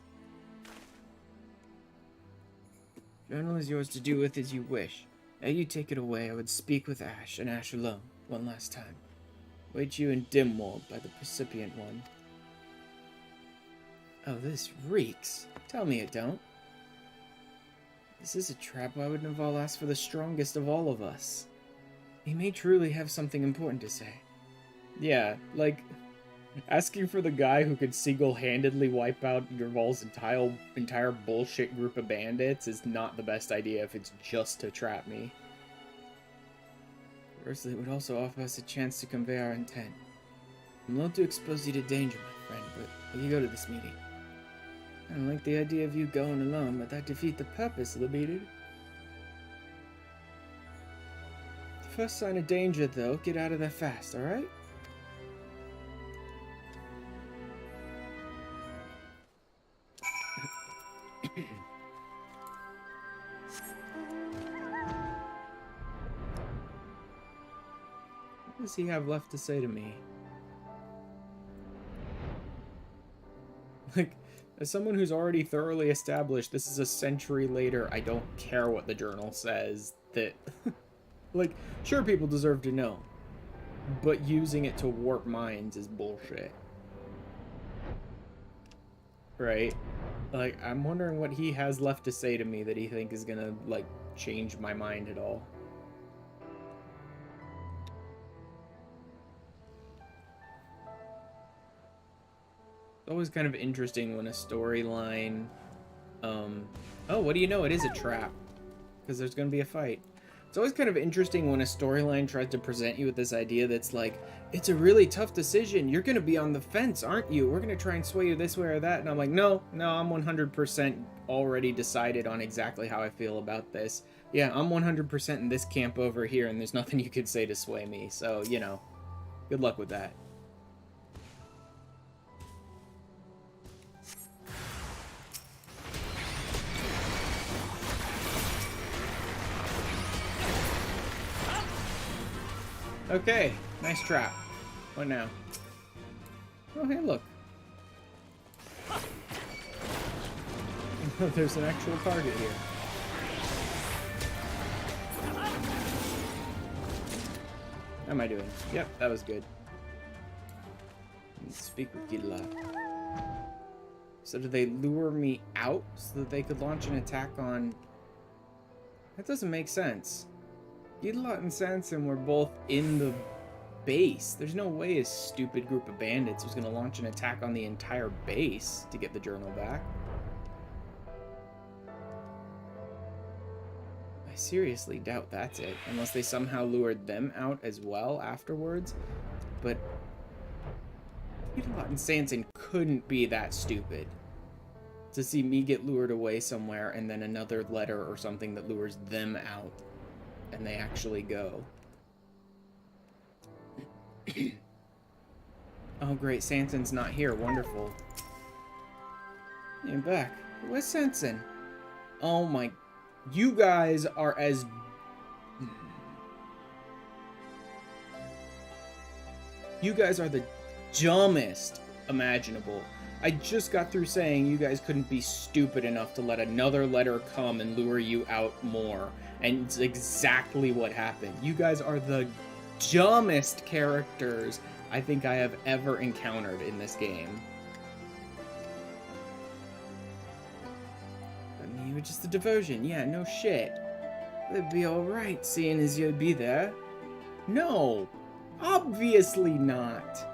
Journal is yours to do with as you wish. Now you take it away. I would speak with Ash, and Ash alone, one last time. Wait you in Dimwald by the Precipient one. Oh, this reeks. Tell me it don't. This is a trap. Why would Naval ask for the strongest of all of us? He may truly have something important to say. Yeah, like, asking for the guy who could single-handedly wipe out Naval's entire bullshit group of bandits is not the best idea if it's just to trap me. Firstly, it would also offer us a chance to convey our intent. I'm willing to expose you to danger, my friend, but will you go to this meeting? I don't like the idea of you going alone, but that defeats the purpose of the meeting. The first sign of danger, though, get out of there fast, alright? What does he have left to say to me? Like, as someone who's already thoroughly established this is a century later, I don't care what the journal says, that... like, sure, people deserve to know, but using it to warp minds is bullshit. Right? Like, I'm wondering what he has left to say to me that he thinks is gonna, like, change my mind at all. It's always kind of interesting when a storyline, oh, what do you know? It is a trap. Because there's going to be a fight. It's always kind of interesting when a storyline tries to present you with this idea that's like, it's a really tough decision. You're going to be on the fence, aren't you? We're going to try and sway you this way or that. And I'm like, no, I'm 100% already decided on exactly how I feel about this. Yeah, I'm 100% in this camp over here, and there's nothing you could say to sway me. So, you know, good luck with that. Okay, nice trap. What now? Oh, hey, look. There's an actual target here. How am I doing? Yep, that was good. Let's speak with Gidla. So did they lure me out so that they could launch an attack on... That doesn't make sense. Gidlot and Sanson were both in the base. There's no way a stupid group of bandits was going to launch an attack on the entire base to get the journal back. I seriously doubt that's it, unless they somehow lured them out as well afterwards. But Gidlot and Sanson couldn't be that stupid to see me get lured away somewhere and then another letter or something that lures them out. And they actually go. Oh great, Sanson's not here. Wonderful. I'm back. Where's Sanson? Oh my... You guys are as... You guys are the dumbest imaginable. I just got through saying you guys couldn't be stupid enough to let another letter come and lure you out more. And it's exactly what happened. You guys are the dumbest characters I think I have ever encountered in this game. I mean, you were just a diversion. Yeah, no shit. It'd be alright seeing as you'd be there. No, obviously not.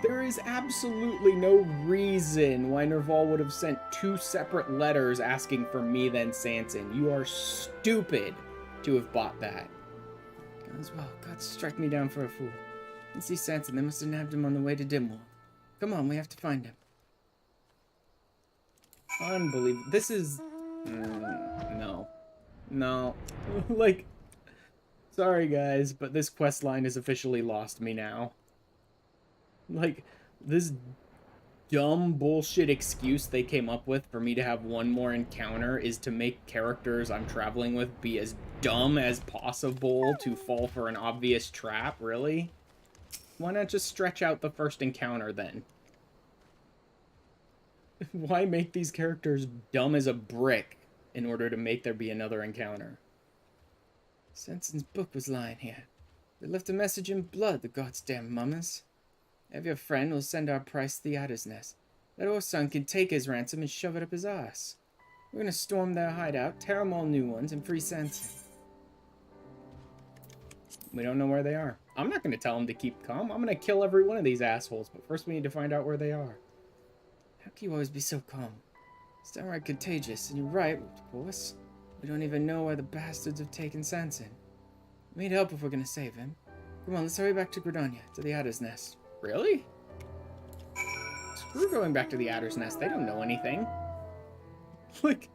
There is absolutely no reason why Nerval would have sent 2 separate letters asking for me then Sanson. You are stupid to have bought that. As well, God struck me down for a fool. And see Sanson, they must have nabbed him on the way to Dimwald. Come on, we have to find him. Unbelievable. This is... no. No. Like, sorry guys, but this quest line has officially lost me now. Like, this dumb bullshit excuse they came up with for me to have one more encounter is to make characters I'm traveling with be as dumb as possible to fall for an obvious trap, really? Why not just stretch out the first encounter then? Why make these characters dumb as a brick in order to make there be another encounter? Sensen's book was lying here. They left a message in blood, the goddamn mummers. Have your friend will send our price to the Adder's Nest. That our son can take his ransom and shove it up his ass. We're gonna storm their hideout, tear them all new ones, and free Sensen. We don't know where they are. I'm not gonna tell them to keep calm. I'm gonna kill every one of these assholes, but first we need to find out where they are. How can you always be so calm? It's downright contagious, and you're right, of course. We don't even know why the bastards have taken Sensen. We need help if we're gonna save him. Come on, let's hurry back to Gridania, to the Adder's Nest. Really? Screw going back to the Adder's Nest. They don't know anything. Like,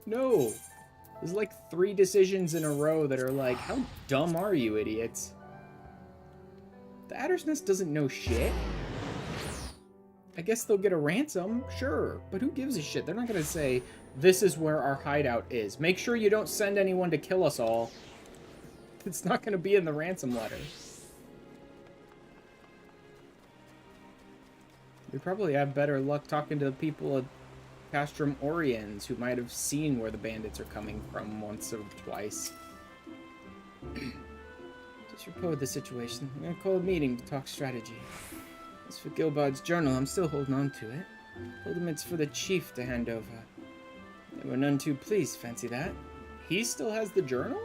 no. There's like 3 decisions in a row that are like, how dumb are you, idiots? The Adder's Nest doesn't know shit. I guess they'll get a ransom, sure. But who gives a shit? They're not gonna say, this is where our hideout is. Make sure you don't send anyone to kill us all. It's not gonna be in the ransom letter. We probably have better luck talking to the people at Castrum Oriens who might have seen where the bandits are coming from once or twice. Just report the situation. We're gonna call a meeting to talk strategy. As for Gilbard's journal, I'm still holding on to it. Told him it's for the chief to hand over. They were none too pleased, fancy that. He still has the journal?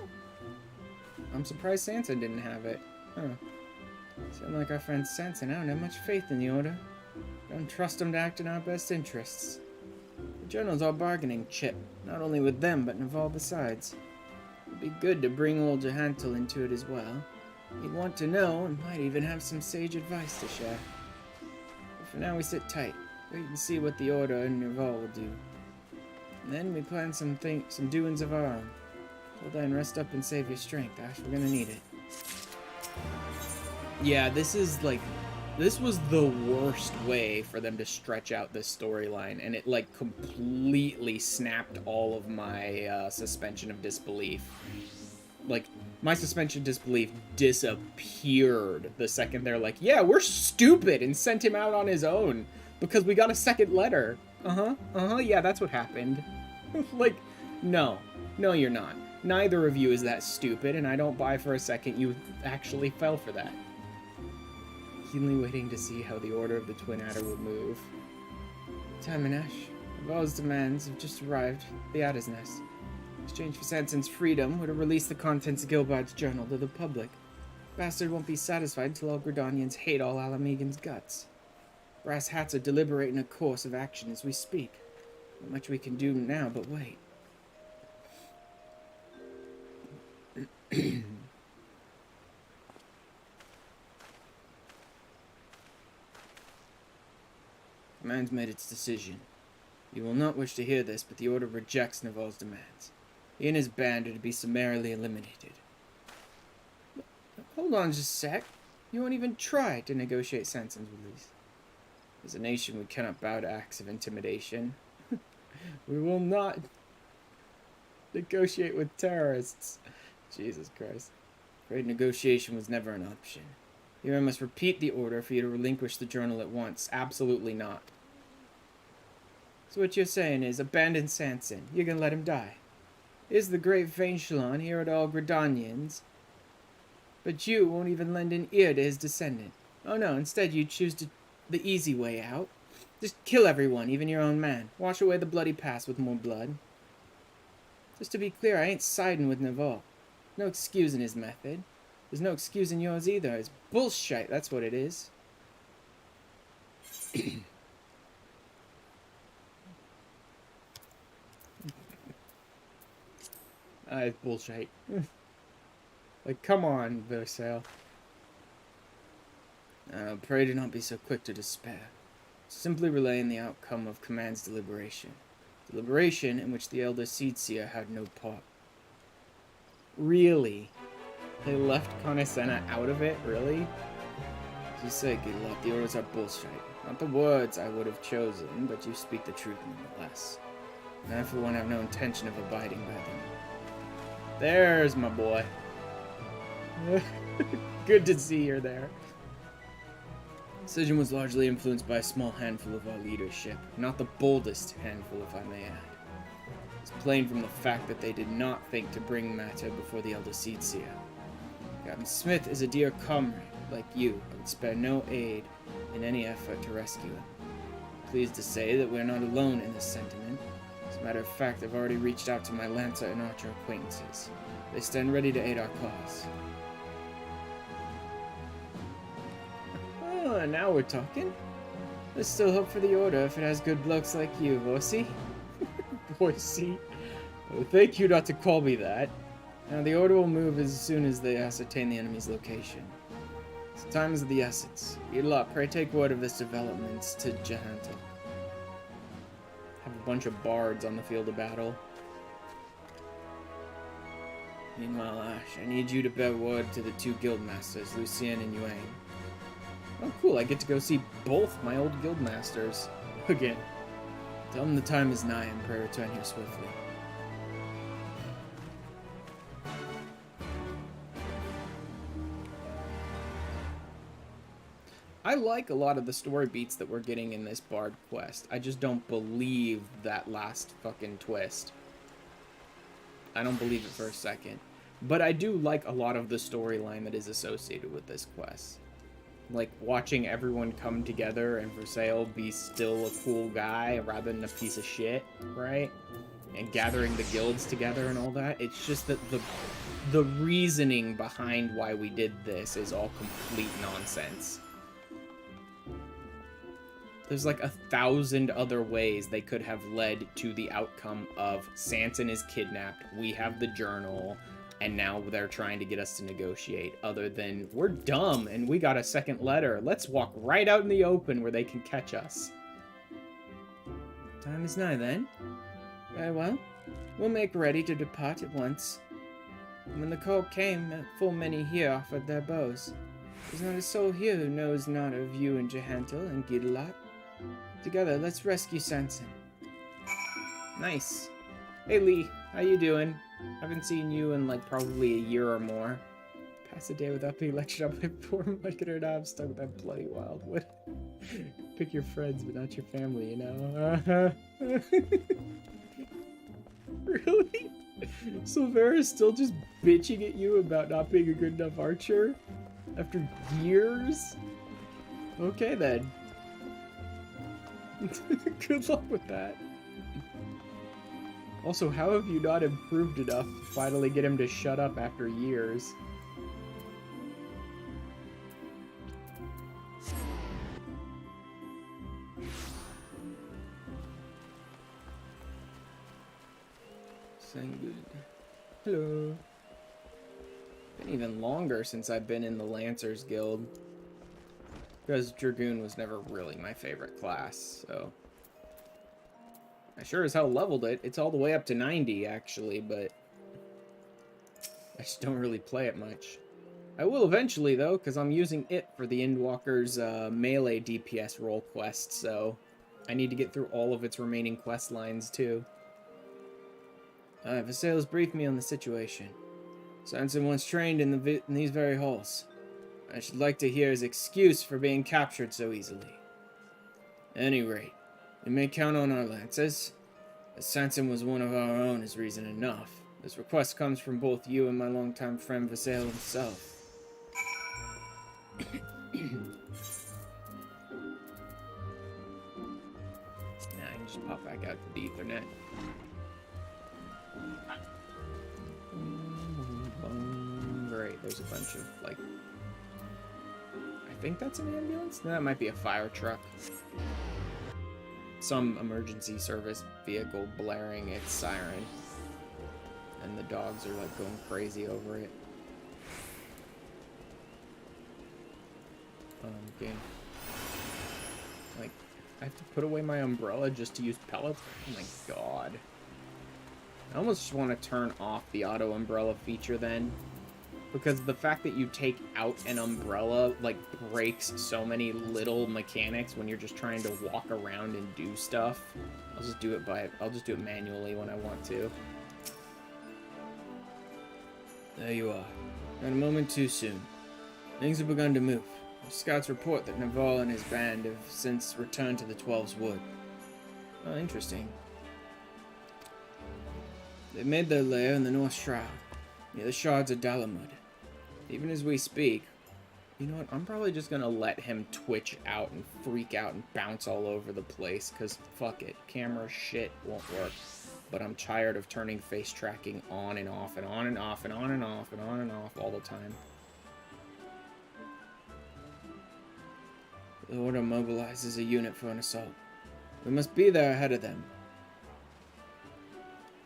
I'm surprised Sansa didn't have it. Huh. Sound like our friend Sansa. I don't have much faith in the Order. Don't trust them to act in our best interests. The journal's our bargaining chip, not only with them, but in all besides. It'd be good to bring old Johantel into it as well. He'd want to know, and might even have some sage advice to share. But for now we sit tight, wait and see what the Order and Nerval will do. And then we plan some doings of our own. Till then, rest up and save your strength, Ash. We're gonna need it. Yeah, this was the worst way for them to stretch out this storyline, and it like completely snapped all of my suspension of disbelief. Like, my suspension of disbelief disappeared the second they're like, yeah, we're stupid, and sent him out on his own because we got a second letter. Yeah, that's what happened. Like, no, you're not. Neither of you is that stupid, and I don't buy for a second you actually fell for that. Keenly waiting to see how the Order of the Twin Adder would move. Time and Ash. Nerval's demands have just arrived at the Adder's Nest. In exchange for Sansen's freedom, would have released the contents of Gilbard's journal to the public. Bastard won't be satisfied until all Gridanians hate all Alamegan's guts. Brass hats are deliberating a course of action as we speak. Not much we can do now but wait. Command's made its decision. You will not wish to hear this, but the Order rejects Nerval's demands. He and his band are to be summarily eliminated. Hold on just a sec. You won't even try to negotiate Sansen's release. As a nation, we cannot bow to acts of intimidation. We will not negotiate with terrorists. Jesus Christ. Afraid negotiation was never an option. Here I must repeat the order for you to relinquish the journal at once. Absolutely not. So what you're saying is, abandon Sansen. You're gonna let him die. Is the great Vainchilon here at all Gridanians? But you won't even lend an ear to his descendant. Oh no, instead you choose the easy way out. Just kill everyone, even your own man. Wash away the bloody past with more blood. Just to be clear, I ain't siding with Nerval. No excusing his method. There's no excusing yours either. It's bullshit, that's what it is. It's bullshit. Like, come on, Versailles. Pray do not be so quick to despair. Simply relaying the outcome of Command's deliberation. Deliberation in which the Elder Seedseer had no part. Really? They left Conisena out of it? Really? As you say, Gilot, the orders are bullshit. Not the words I would have chosen, but you speak the truth nonetheless. And I, for one, have no intention of abiding by them. There's my boy. Good to see you're there. Decision was largely influenced by a small handful of our leadership, not the boldest handful, if I may add. It's plain from the fact that they did not think to bring matter before the Elder Seedseer. Captain Smith is a dear comrade, like you, but would spare no aid in any effort to rescue him. Pleased to say that we're not alone in this sentiment. As a matter of fact, I've already reached out to my Lancer and Archer acquaintances. They stand ready to aid our cause. Oh, now we're talking. There's still hope for the Order if it has good blokes like you, Voicy. Voicy. Oh, thank you not to call me that. Now the Order will move as soon as they ascertain the enemy's location. So time is of the essence. Idla, pray take word of this development to Jehantel. Have a bunch of bards on the field of battle. Meanwhile, Ash, I need you to bear word to the two guildmasters, Lucien and Yuang. Oh cool, I get to go see both my old guildmasters again. Tell them the time is nigh and pray return here swiftly. I like a lot of the story beats that we're getting in this Bard quest. I just don't believe that last fucking twist. I don't believe it for a second. But I do like a lot of the storyline that is associated with this quest. Like, watching everyone come together and Versailles be still a cool guy rather than a piece of shit, right? And gathering the guilds together and all that. It's just that the reasoning behind why we did this is all complete nonsense. There's like 1,000 other ways they could have led to the outcome of Sanson is kidnapped, we have the journal, and now they're trying to get us to negotiate, other than, we're dumb and we got a second letter. Let's walk right out in the open where they can catch us. Time is nigh then. Very well. We'll make ready to depart at once. When the call came, full many here offered their bows. There's not a soul here who knows not of you and Jehantel and Gidelat. Together, let's rescue Sanson. Nice. Hey Lee, how you doing? Haven't seen you in like probably a year or more. Pass a day without being lectured on by poor Mike or not. I'm stuck with that bloody wildwood. Pick your friends, but not your family, you know? Really? Silvera's still just bitching at you about not being a good enough archer? After years? Okay then. Good luck with that. Also, how have you not improved enough to finally get him to shut up after years? Saying good. Hello. Been even longer since I've been in the Lancers Guild. Because Dragoon was never really my favorite class, so... I sure as hell leveled it. It's all the way up to 90, actually, but... I just don't really play it much. I will eventually, though, because I'm using it for the Endwalker's melee DPS role quest, so... I need to get through all of its remaining quest lines, too. Vasili's briefed me on the situation. Sanson once trained in these very halls. I should like to hear his excuse for being captured so easily. At any rate, you may count on our lances. As Sanson was one of our own is reason enough. This request comes from both you and my longtime friend Vasile himself. Now I can just pop back out to the Ethernet. Great, there's a bunch of, like... I think that's an ambulance? No, that might be a fire truck. Some emergency service vehicle blaring its siren. And the dogs are like going crazy over it. Okay. Like, I have to put away my umbrella just to use pellets? Oh my god. I almost just want to turn off the auto umbrella feature then. Because the fact that you take out an umbrella, like, breaks so many little mechanics when you're just trying to walk around and do stuff. I'll just do it manually when I want to. There you are. Not a moment too soon. Things have begun to move. Scouts report that Naval and his band have since returned to the Twelve's Wood. Oh, interesting. They made their lair in the North Shroud, near the shards of Dalamud. Even as we speak, you know what, I'm probably just gonna let him twitch out and freak out and bounce all over the place, because fuck it, camera shit won't work. But I'm tired of turning face tracking on and off and on and off and on and off and on and off all the time. The Order mobilizes a unit for an assault. We must be there ahead of them.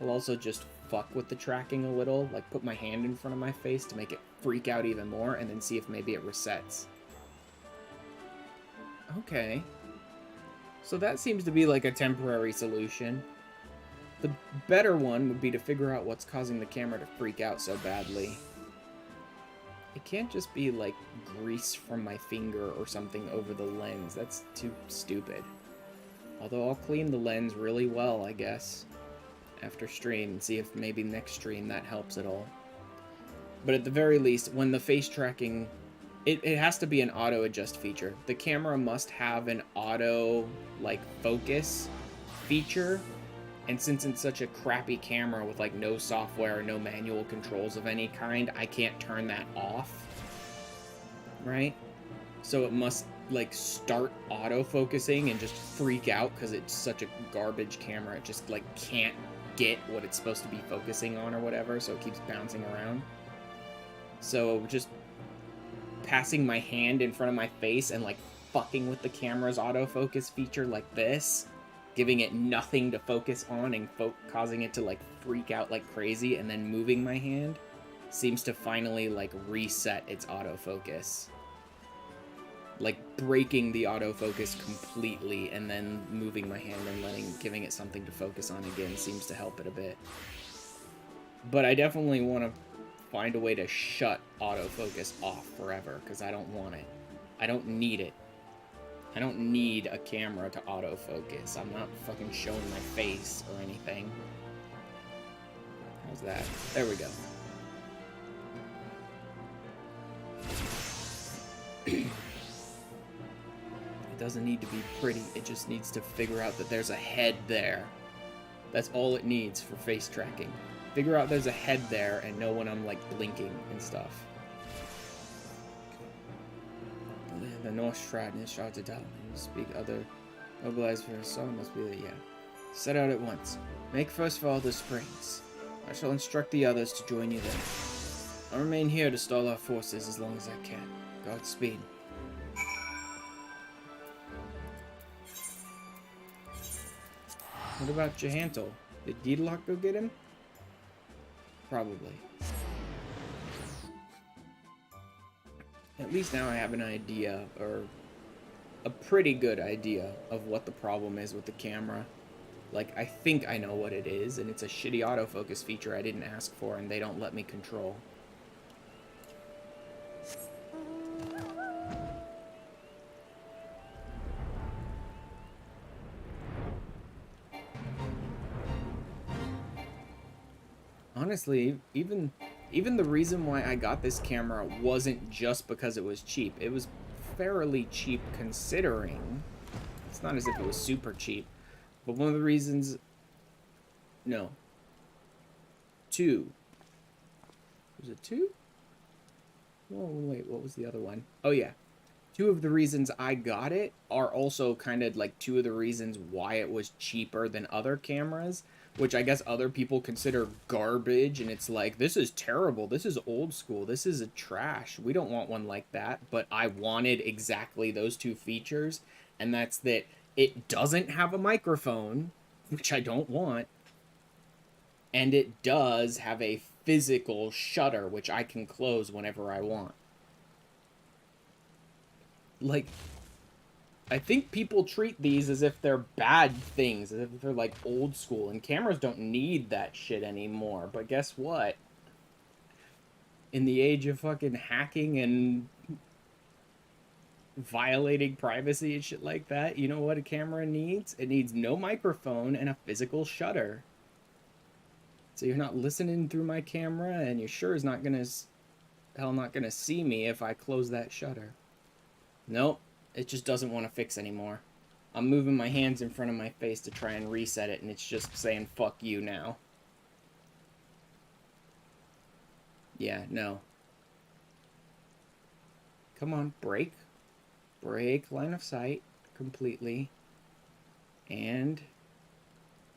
I'll also just fuck with the tracking a little, like put my hand in front of my face to make it freak out even more, and then see if maybe it resets. Okay. So that seems to be like a temporary solution. The better one would be to figure out what's causing the camera to freak out so badly. It can't just be like grease from my finger or something over the lens. That's too stupid. Although I'll clean the lens really well, I guess, after stream, and see if maybe next stream that helps at all. But at the very least, when the face tracking, it has to be an auto adjust feature. The camera must have an auto like focus feature, and since it's such a crappy camera with like no software or no manual controls of any kind, I can't turn that off, right? So it must like start auto-focusing and just freak out because it's such a garbage camera. It just like can't get what it's supposed to be focusing on or whatever, so it keeps bouncing around. So just passing my hand in front of my face and like fucking with the camera's autofocus feature like this, giving it nothing to focus on and causing it to like freak out like crazy, and then moving my hand seems to finally like reset its autofocus. Like breaking the autofocus completely and then moving my hand and giving it something to focus on again seems to help it a bit. But I definitely want to find a way to shut autofocus off forever, because I don't want it. I don't need it. I don't need a camera to autofocus. I'm not fucking showing my face or anything. How's that? There we go. It doesn't need to be pretty, it just needs to figure out that there's a head there. That's all it needs for face tracking. Figure out there's a head there and know when I'm like blinking and stuff. The North Shroud and Shards of Dalamud. You speak other mobilized for a song must be the Set out at once. Make first for all the springs. I shall instruct the others to join you there. I'll remain here to stall our forces as long as I can. Godspeed. What about Jehantel? Did Deedlock go get him? Probably. At least now I have an idea, or a pretty good idea, of what the problem is with the camera. Like, I think I know what it is, and it's a shitty autofocus feature I didn't ask for and they don't let me control. Honestly, even the reason why I got this camera wasn't just because it was cheap. It was fairly cheap considering. It's not as if it was super cheap. But one of the reasons... No. 2. Was it 2? Oh, wait, what was the other one? Oh, yeah. 2 of the reasons I got it are also kind of like 2 of the reasons why it was cheaper than other cameras, which I guess other people consider garbage, and it's like, this is terrible, this is old school, this is a trash, we don't want one like that. But I wanted exactly those 2 features, and that's that it doesn't have a microphone, which I don't want, and it does have a physical shutter, which I can close whenever I want. Like, I think people treat these as if they're bad things, as if they're like old school, and cameras don't need that shit anymore. But guess what? In the age of fucking hacking and violating privacy and shit like that, you know what a camera needs? It needs no microphone and a physical shutter. So you're not listening through my camera, and you're sure is not gonna see me if I close that shutter. Nope, it just doesn't want to fix anymore. I'm moving my hands in front of my face to try and reset it, and it's just saying, fuck you now. Yeah, no. Come on, break. Break line of sight completely. And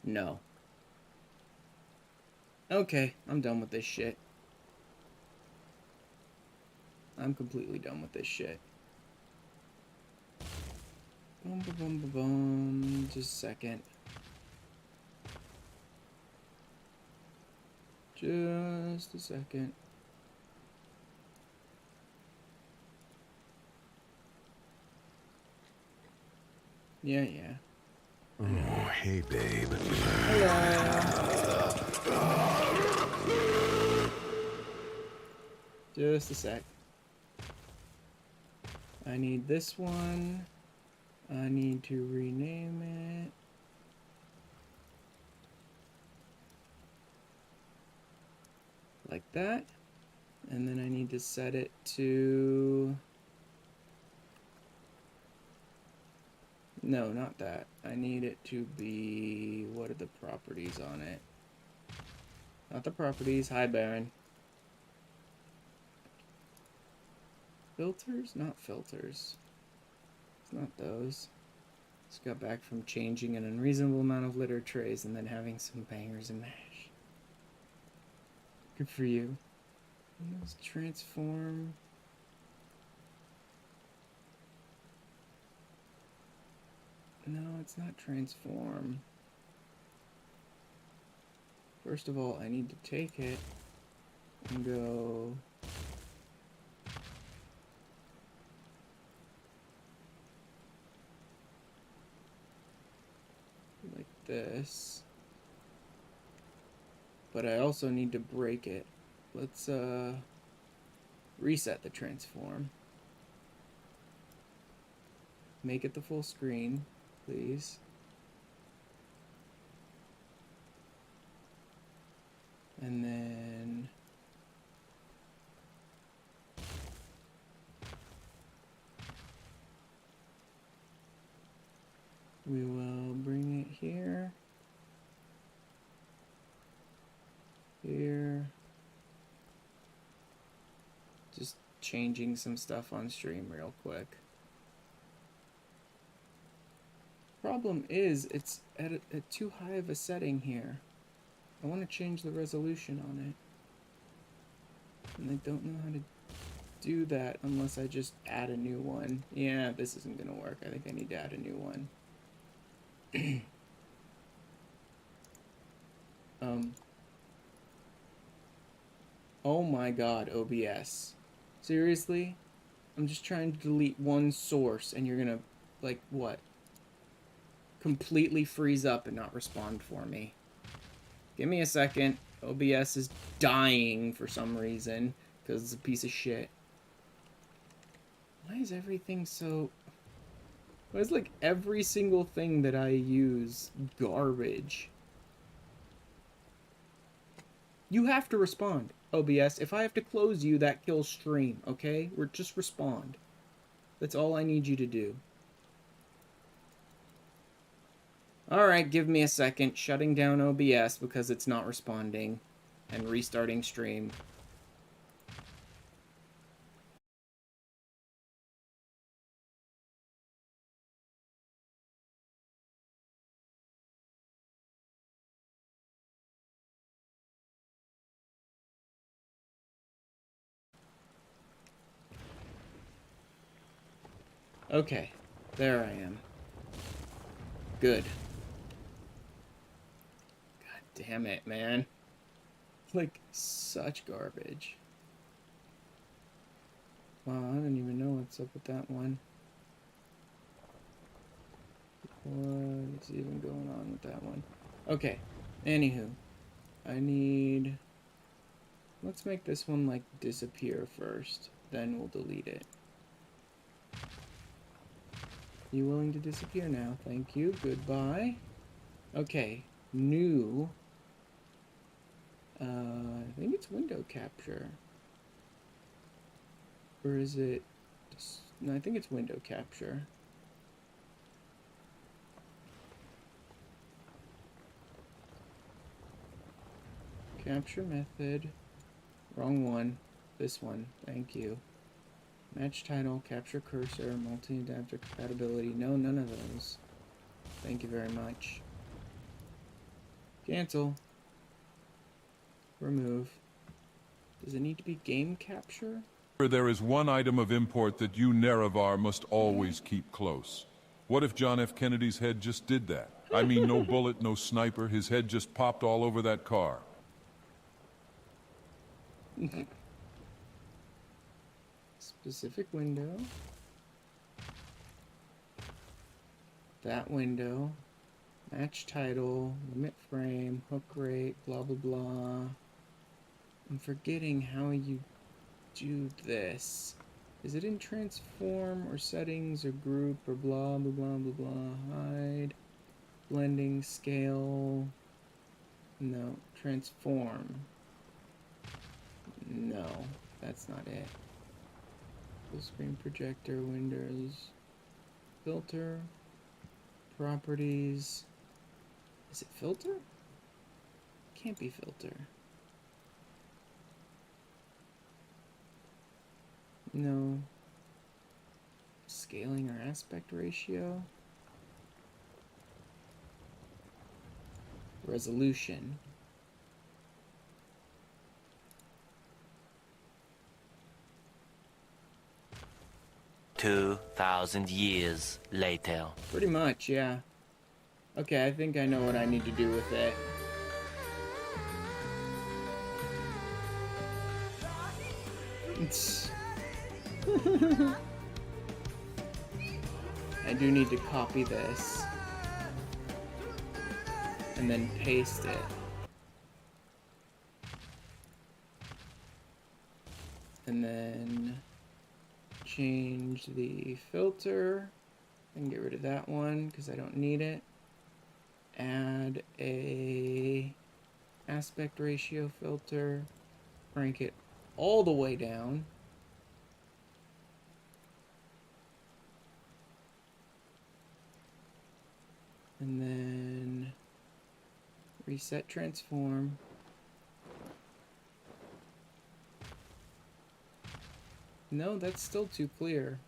no. Okay, I'm done with this shit. I'm completely done with this shit. Boom, boom, boom, boom, boom. Just a second. Just a second. Yeah, yeah. Oh, hey, babe. Hello. Just a sec. I need this one. I need to rename it. Like that. And then I need to set it to... No, not that. I need it to be... What are the properties on it? Not the properties. Hi, Baron. Filters? Not filters. It's not those. Just got back from changing an unreasonable amount of litter trays and then having some bangers and mash. Good for you. Let's transform. No, it's not transform. First of all, I need to take it and go... like this. But I also need to break it. Let's reset the transform. Make it the full screen, please. And then we will bring it here. Here. Just changing some stuff on stream real quick. Problem is, it's at too high of a setting here. I want to change the resolution on it. And I don't know how to do that unless I just add a new one. Yeah, this isn't going to work. I think I need to add a new one. Oh my god, OBS. Seriously? I'm just trying to delete one source and you're gonna, like, what? Completely freeze up and not respond for me. Give me a second. OBS is dying for some reason because it's a piece of shit. Why is everything so... Why is, like, every single thing that I use garbage? You have to respond, OBS. If I have to close you, that kills stream, okay? Or just respond. That's all I need you to do. Alright, give me a second. Shutting down OBS because it's not responding. And restarting stream. Okay, there I am. Good. God damn it, man. Like, such garbage. Wow, I don't even know what's up with that one. What's even going on with that one? Okay, anywho. I need... Let's make this one, like, disappear first. Then we'll delete it. You willing to disappear now? Thank you. Goodbye. Okay. New. I think it's window capture. Or is it No, I think it's window capture. Capture method. Wrong one. This one. Thank you. Match title, capture cursor, multi-adapter compatibility. No, none of those. Thank you very much. Cancel. Remove. Does it need to be game capture? There is one item of import that you Nerevar must always keep close. What if John F. Kennedy's head just did that? I mean, no bullet, no sniper, his head just popped all over that car. Specific window. That window. Match title, limit frame, hook rate, blah blah blah. I'm forgetting how you do this. Is it in transform or settings or group or blah blah blah blah blah? Hide, blending, scale. No, transform. No, that's not it. Full screen projector, windows, filter, properties. Is it filter? Can't be filter. No. Scaling or aspect ratio. Resolution. $2,000 later. Pretty much, yeah. Okay, I think I know what I need to do with it. I do need to copy this and then paste it. And then change the filter and get rid of that one because I don't need it. Add a aspect ratio filter, crank it all the way down. And then reset transform. No, that's still too clear.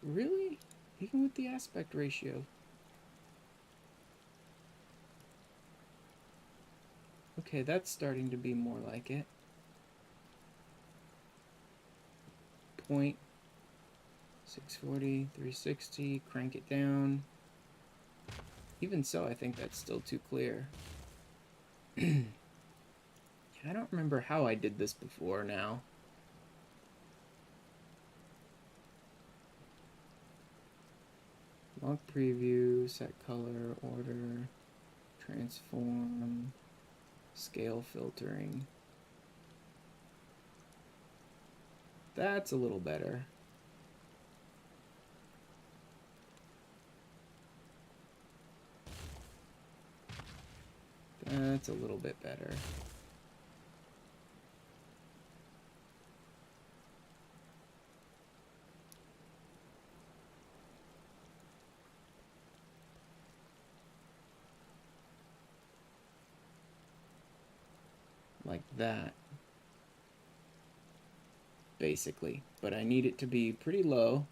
Really? Even with the aspect ratio. Okay, that's starting to be more like it. Point. 640, 360, crank it down. Even so, I think that's still too clear. I don't remember how I did this before now. Lock preview, set color, order, transform, scale filtering. That's a little better. That's a little bit better. Like that. Basically. But I need it to be pretty low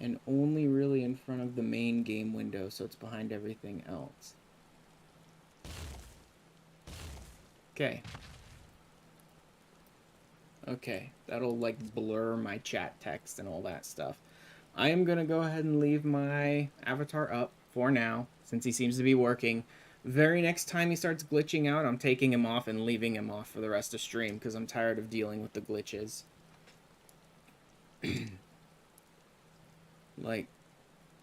and only really in front of the main game window, so it's behind everything else. Okay. Okay, that'll like blur my chat text and all that stuff. I am gonna go ahead and leave my avatar up for now, since he seems to be working. Very next time he starts glitching out, I'm taking him off and leaving him off for the rest of stream, because I'm tired of dealing with the glitches. Like,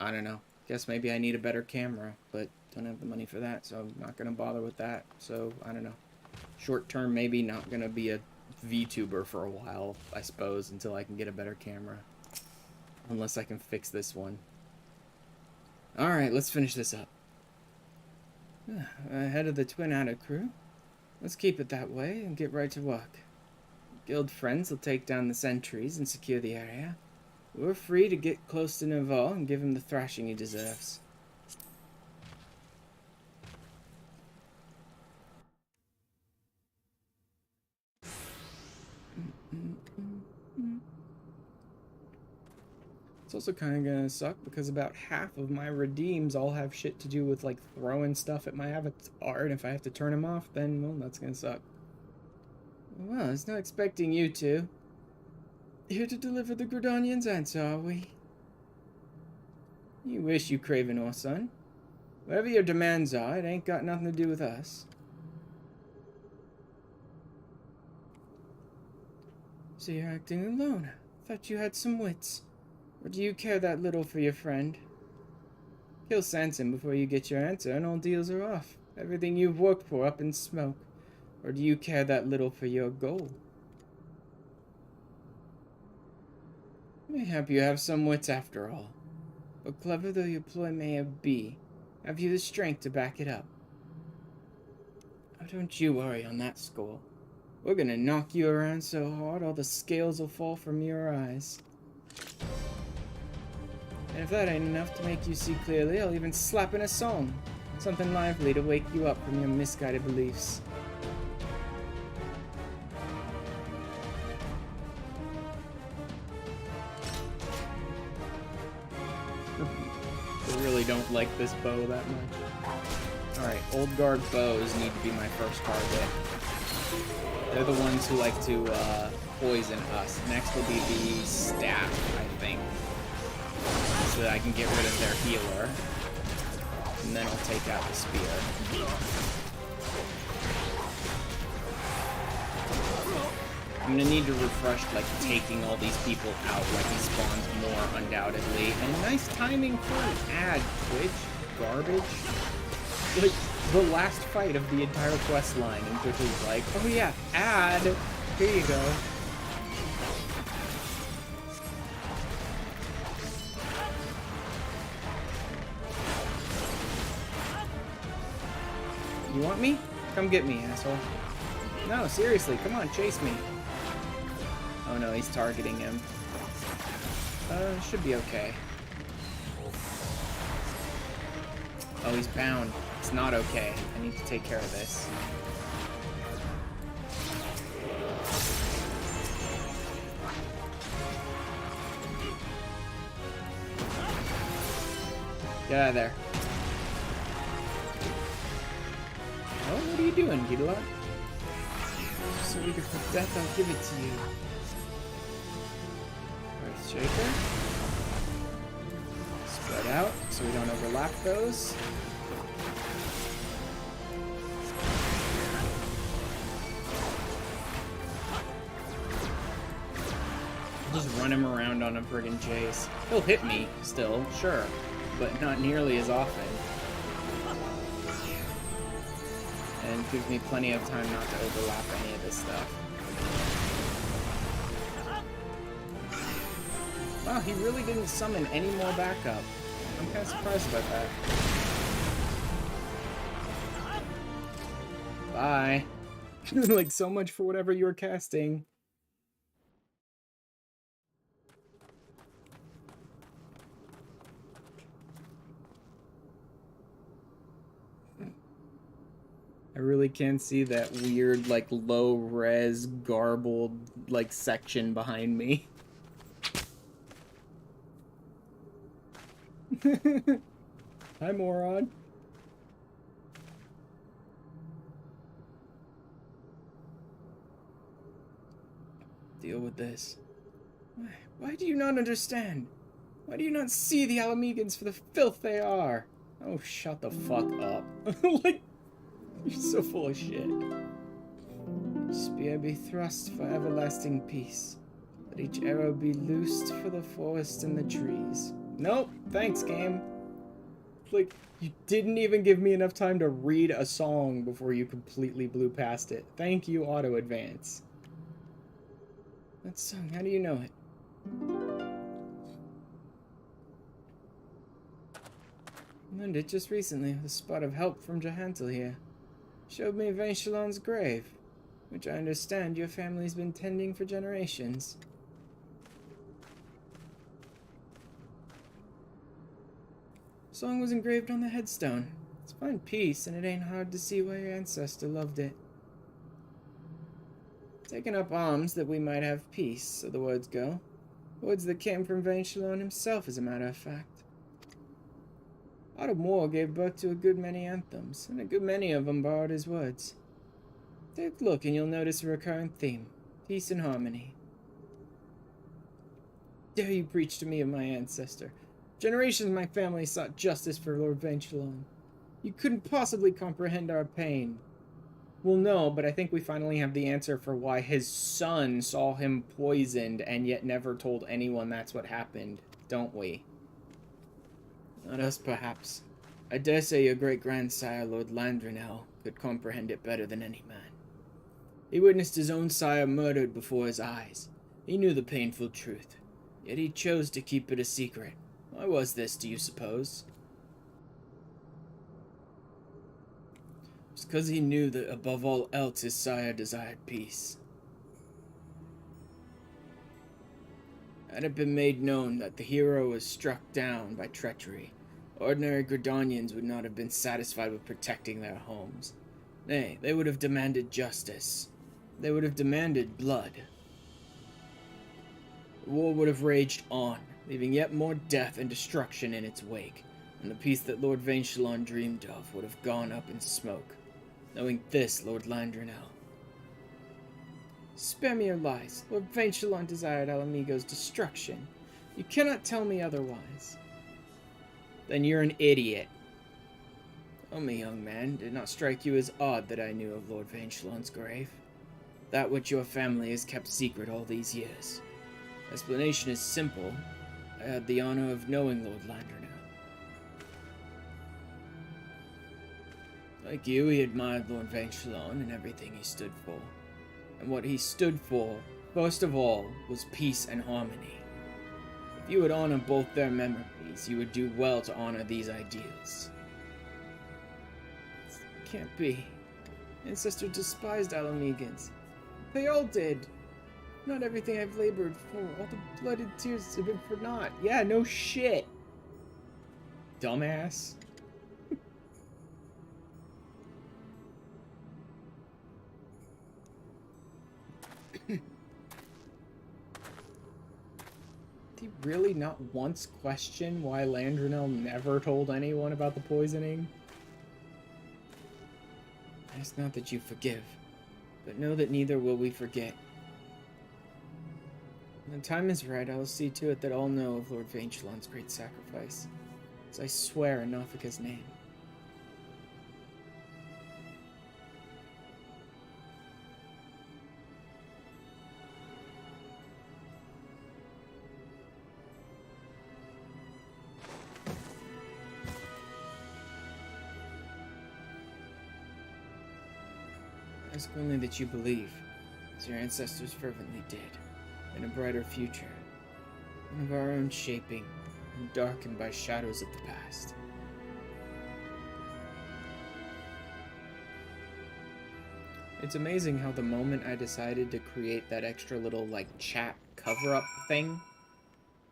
I don't know. Guess maybe I need a better camera, but don't have the money for that, so I'm not gonna bother with that. So, I don't know. Short term, maybe not gonna be a VTuber for a while, I suppose, until I can get a better camera. Unless I can fix this one. Alright, let's finish this up. Ahead of the Twin Adder crew. Let's keep it that way and get right to work. Guild friends will take down the sentries and secure the area. We're free to get close to Nerval and give him the thrashing he deserves. It's also kind of gonna suck because about half of my redeems all have shit to do with like throwing stuff at my avatar, and if I have to turn them off, then, well, that's gonna suck. Well, I was not expecting you to. Here to deliver the Gridanian's answer, are we? You wish, you craven or son. Whatever your demands are, it ain't got nothing to do with us. So you're acting alone. Thought you had some wits. Or do you care that little for your friend? Kill Sanson before you get your answer and all deals are off. Everything you've worked for up in smoke. Or do you care that little for your goal? Mayhap you have some wits after all. But clever though your ploy may be, have you the strength to back it up? Oh, don't you worry on that score. We're gonna knock you around so hard all the scales will fall from your eyes. And if that ain't enough to make you see clearly, I'll even slap in a song. Something lively to wake you up from your misguided beliefs. I really don't like this bow that much. Alright, old guard bows need to be my first target. They're the ones who like to poison us. Next will be the staff, I think. So that I can get rid of their healer. And then I'll take out the spear. I'm gonna need to refresh, like, taking all these people out, like he spawns more, undoubtedly. And nice timing for an ad, Twitch. Garbage. Like, the last fight of the entire quest line, and Twitch is like, oh yeah, ad! Here you go. You want me? Come get me, asshole. No, seriously, come on, chase me. Oh no, he's targeting him. Should be okay. Oh, he's bound. It's not okay. I need to take care of this. Get out of there. Oh, what are you doing, Gidula? So we can put death, I'll give it to you. Earthshaker. Spread out so we don't overlap those. I'll just run him around on a friggin' chase. He'll hit me still, sure, but not nearly as often. And gives me plenty of time not to overlap any of this stuff. Wow, he really didn't summon any more backup. I'm kind of surprised about that. Bye. Like, so much for whatever you were casting. I really can't see that weird, like, low-res, garbled, like, section behind me. Hi, moron. Deal with this. Why do you not understand? Why do you not see the Alamegans for the filth they are? Oh, shut the fuck up. Like, you're so full of shit. Spear be thrust for everlasting peace. Let each arrow be loosed for the forest and the trees. Nope, thanks, game. Like, you didn't even give me enough time to read a song before you completely blew past it. Thank you, Auto Advance. That song, how do you know it? Learned it just recently with a spot of help from Jahantel here. Showed me Vain Shalon's grave. which I understand your family's been tending for generations. The song was engraved on the headstone. It's a fine piece, and it ain't hard to see why your ancestor loved it. Taking up arms that we might have peace, so the words go. Words that came from Vainchilon himself, as a matter of fact. Autumn War gave birth to a good many anthems, and a good many of them borrowed his words. Take a look and you'll notice a recurring theme. Peace and harmony. Dare you preach to me of my ancestor? Generations of my family sought justice for Lord Vainchilon. You couldn't possibly comprehend our pain. Well, no, but I think we finally have the answer for why his son saw him poisoned and yet never told anyone that's what happened, don't we? Not us, perhaps. I dare say your great-grandsire, Lord Landrinel, could comprehend it better than any man. He witnessed his own sire murdered before his eyes. He knew the painful truth, yet he chose to keep it a secret. Why was this, do you suppose? It's because he knew that above all else his sire desired peace. Had it been made known that the hero was struck down by treachery, ordinary Gridanians would not have been satisfied with protecting their homes. Nay, they would have demanded justice. They would have demanded blood. The war would have raged on, leaving yet more death and destruction in its wake, and the peace that Lord Vainchilon dreamed of would have gone up in smoke. Knowing this, Lord Landrinel. Spare me your lies. Lord Vainchilon desired Alamigo's destruction. You cannot tell me otherwise. Then you're an idiot. Tell me, young man, did it not strike you as odd that I knew of Lord Vainchilon's grave? That which your family has kept secret all these years. Explanation is simple. I had the honor of knowing Lord Landrinel. Like you, he admired Lord Vainchilon and everything he stood for. And what he stood for, first of all, was peace and harmony. If you would honor both their memories, you would do well to honor these ideals. It can't be. Ancestor despised Alamegans. They all did. Not everything I've labored for, all the blood and tears have been for naught. Yeah, no shit. Dumbass. Did he really not once question why Landrinel never told anyone about the poisoning? Ask not that you forgive, but know that neither will we forget. When the time is right, I will see to it that all know of Lord Vainchilon's great sacrifice, as I swear in Nafika's name. Ask only that you believe, as your ancestors fervently did, in a brighter future, one of our own shaping, and darkened by shadows of the past. It's amazing how the moment I decided to create that extra little, chat cover-up thing,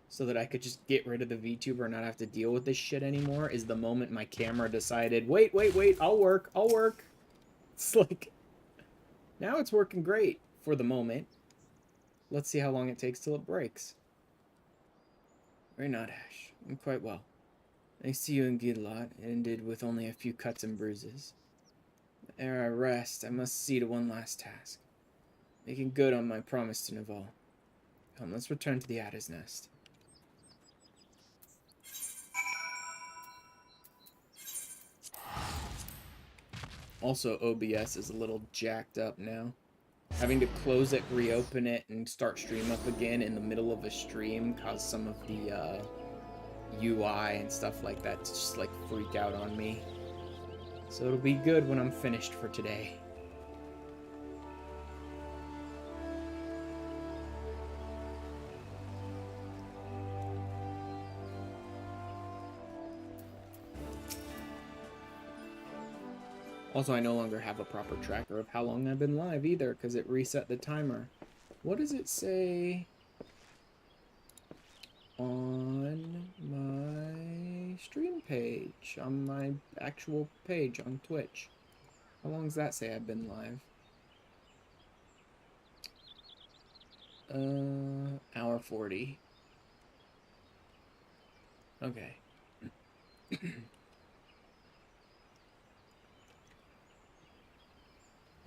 so that I could just get rid of the VTuber and not have to deal with this shit anymore, is the moment my camera decided, wait, I'll work. It's like... Now it's working great, for the moment. Let's see how long it takes till it breaks. Worry not, Ash. I'm quite well. Thanks to you and Gidlot, it ended with only a few cuts and bruises. Ere I rest, I must see to one last task. Making good on my promise to Naval. Come, let's return to the Adder's Nest. Also, OBS is a little jacked up now. Having to close it, reopen it, and start stream up again in the middle of a stream caused some of the UI and stuff like that to just freak out on me. So it'll be good when I'm finished for today. Also, I no longer have a proper tracker of how long I've been live either, because it reset the timer. What does it say on my stream page, on my actual page on Twitch? How long does that say I've been live? Hour 40. Okay.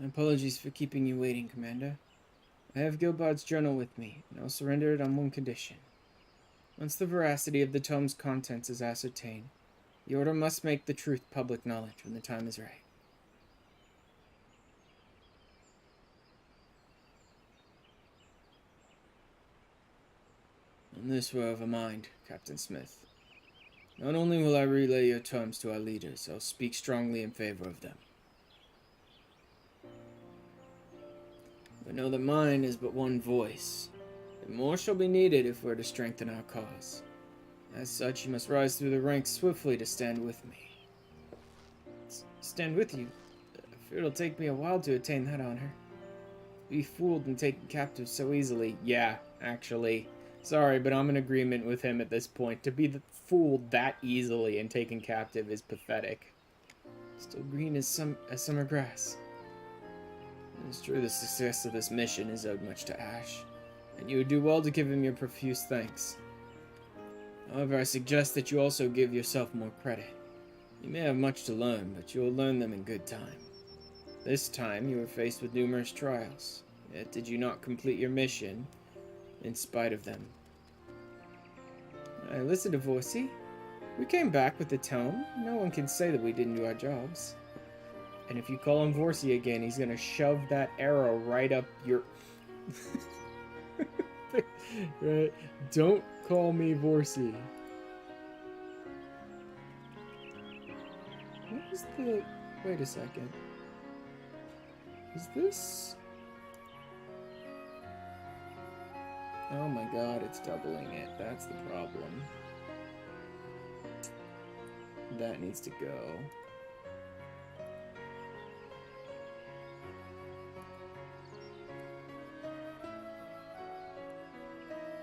Apologies for keeping you waiting, Commander. I have Gilbard's journal with me, and I'll surrender it on one condition. Once the veracity of the tome's contents is ascertained, the Order must make the truth public knowledge when the time is right. On this we're of a mind, Captain Smith. Not only will I relay your terms to our leaders, I'll speak strongly in favor of them. But know that mine is but one voice, and more shall be needed if we're to strengthen our cause. As such, you must rise through the ranks swiftly to stand with me. Stand with you? I fear it'll take me a while to attain that honor. Be fooled and taken captive so easily. Yeah, actually. Sorry, but I'm in agreement with him at this point. To be fooled that easily and taken captive is pathetic. Still green as summer grass. It's true the success of this mission is owed much to Ash, and you would do well to give him your profuse thanks. However, I suggest that you also give yourself more credit. You may have much to learn, but you will learn them in good time. This time, you were faced with numerous trials, yet did you not complete your mission, in spite of them? Listen to Vorsey. We came back with the tome. No one can say that we didn't do our jobs. And if you call him Vorsey again, he's gonna shove that arrow right up your... Right? Don't call me Vorsey. What is the... Wait a second. Is this... Oh my god, it's doubling it. That's the problem. That needs to go.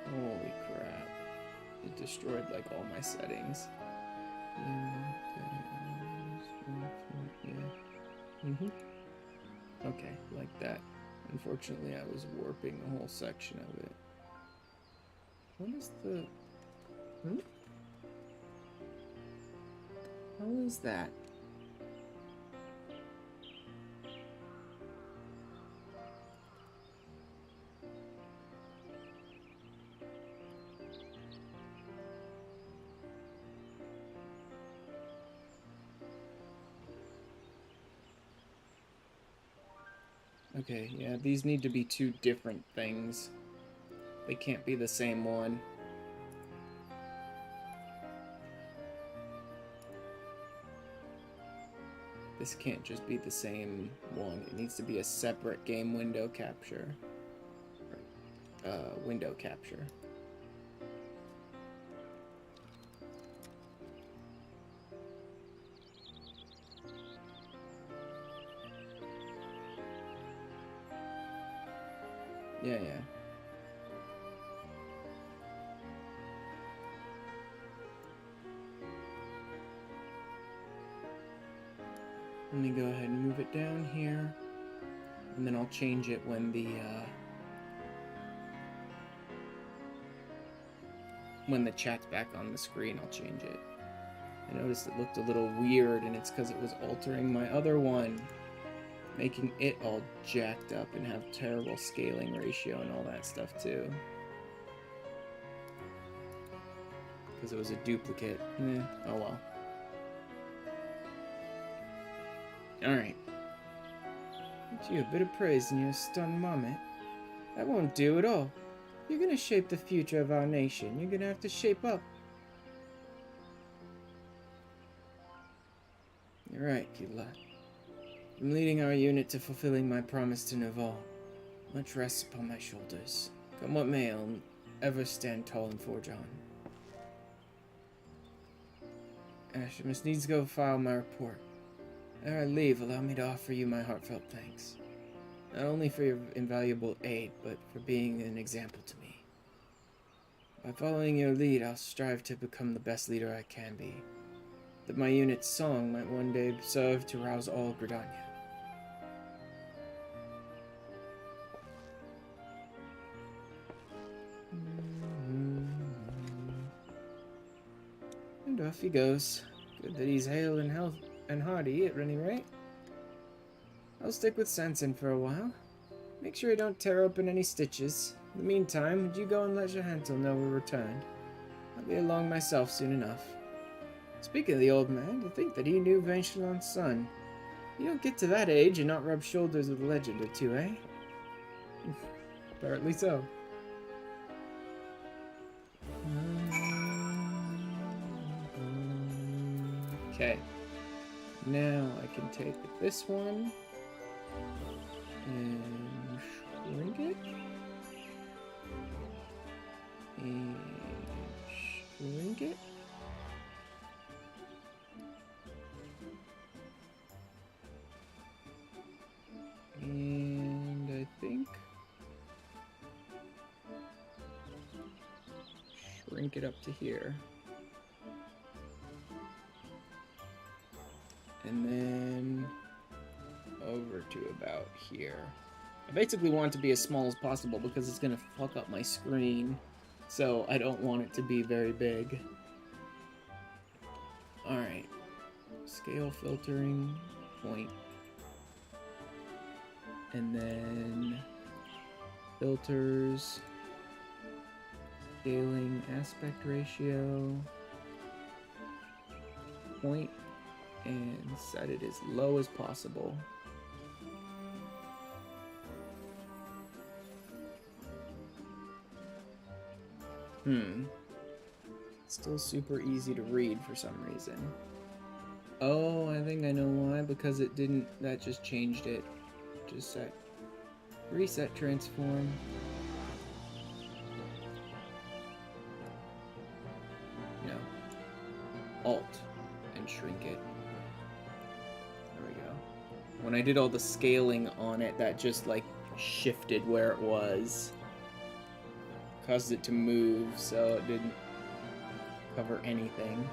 Holy crap. It destroyed like all my settings. Okay, like that. Unfortunately, I was warping the whole section of it. What is the... How is that? Okay, yeah, these need to be two different things. They can't be the same one. This can't just be the same one. It needs to be a separate game window capture. Window capture. Yeah. Let me go ahead and move it down here, and then I'll change it when the chat's back on the screen. I'll change it. I noticed it looked a little weird, and it's because it was altering my other one, making it all jacked up and have terrible scaling ratio and all that stuff too. Because it was a duplicate. Oh well. Alright. Get you a bit of praise in your stunned moment. That won't do at all. You're gonna shape the future of our nation. You're gonna have to shape up. You're right, Kila. I'm leading our unit to fulfilling my promise to Naval. Much rests upon my shoulders. Come what may, I'll ever stand tall and forge on. Ash, I must needs go file my report. Ere I leave, allow me to offer you my heartfelt thanks. Not only for your invaluable aid, but for being an example to me. By following your lead, I'll strive to become the best leader I can be. That my unit's song might one day serve to rouse all Gridania. And off he goes. Good that he's hale and healthy and hardy at any rate. I'll stick with Sanson for a while. Make sure you don't tear open any stitches. In the meantime, would you go and let Jahantel know we're returned? I'll be along myself soon enough. Speaking of the old man, to think that he knew Vanchelon's son. You don't get to that age and not rub shoulders with a legend or two, eh? Apparently so. Okay. Now I can take this one and shrink it. And shrink it. And I think shrink it up to here. And then over to about here. I basically want it to be as small as possible because it's going to fuck up my screen. So I don't want it to be very big. Alright. Scale filtering, point. And then filters, scaling aspect ratio, point, and set it as low as possible. Still super easy to read for some reason. Oh, I think I know why, because it didn't, that just changed it. Just set, reset transform. No. Alt and shrink it. There we go. When I did all the scaling on it, that just like shifted where it was. Caused it to move, so it didn't cover anything.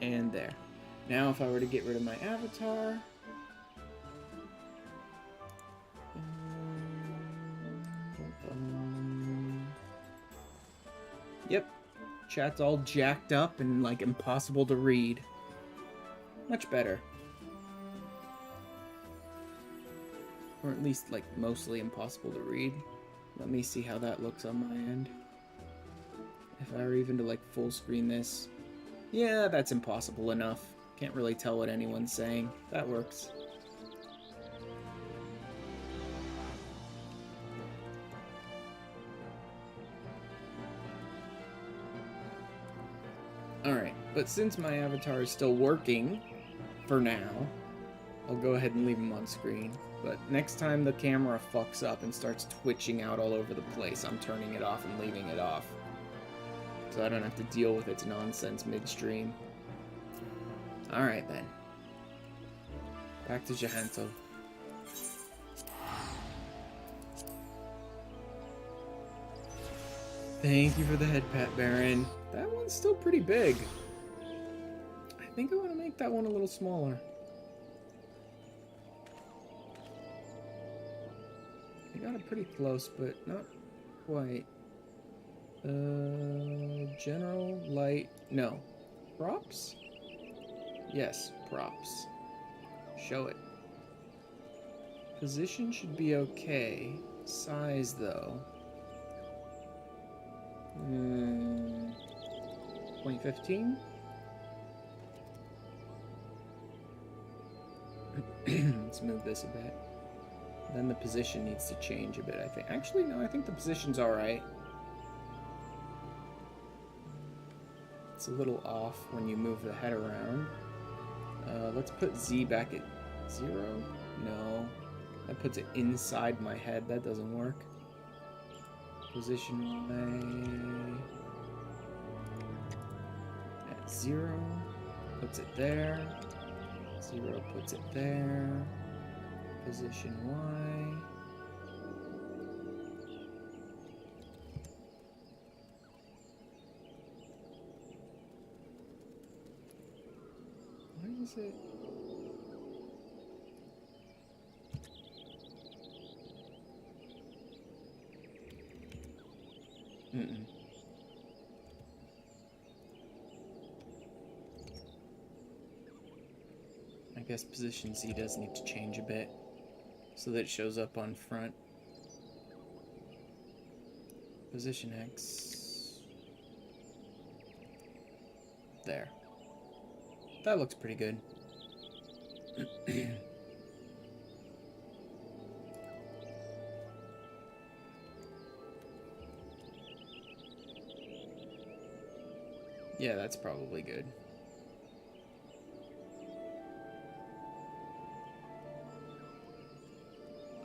And there. Now if I were to get rid of my avatar... Yep. Chat's all jacked up and like impossible to read. Much better. Or at least like mostly impossible to read. Let me see how that looks on my end. If I were even to like full screen this. Yeah, that's impossible enough. Can't really tell what anyone's saying. That works. Alright, but since my avatar is still working, for now, I'll go ahead and leave him on screen. But next time the camera fucks up and starts twitching out all over the place, I'm turning it off and leaving it off. So I don't have to deal with its nonsense midstream. Alright then. Back to Jahantel. Thank you for the head pat, Baron. That one's still pretty big. I think I want to make that one a little smaller. I got it pretty close, but not quite. General, light, no. Props? Yes, props. Show it. Position should be okay. Size, though. 0.15? Let's move this a bit. Then the position needs to change a bit, I think. Actually, no, I think the position's alright. It's a little off when you move the head around. Let's put Z back at 0. No. That puts it inside my head. That doesn't work. Position Y at 0 puts it there. 0 puts it there. Position Y. Why is it? Mm-mm. I guess position Z does need to change a bit so that it shows up on front. Position X. There. That looks pretty good. Yeah, that's probably good.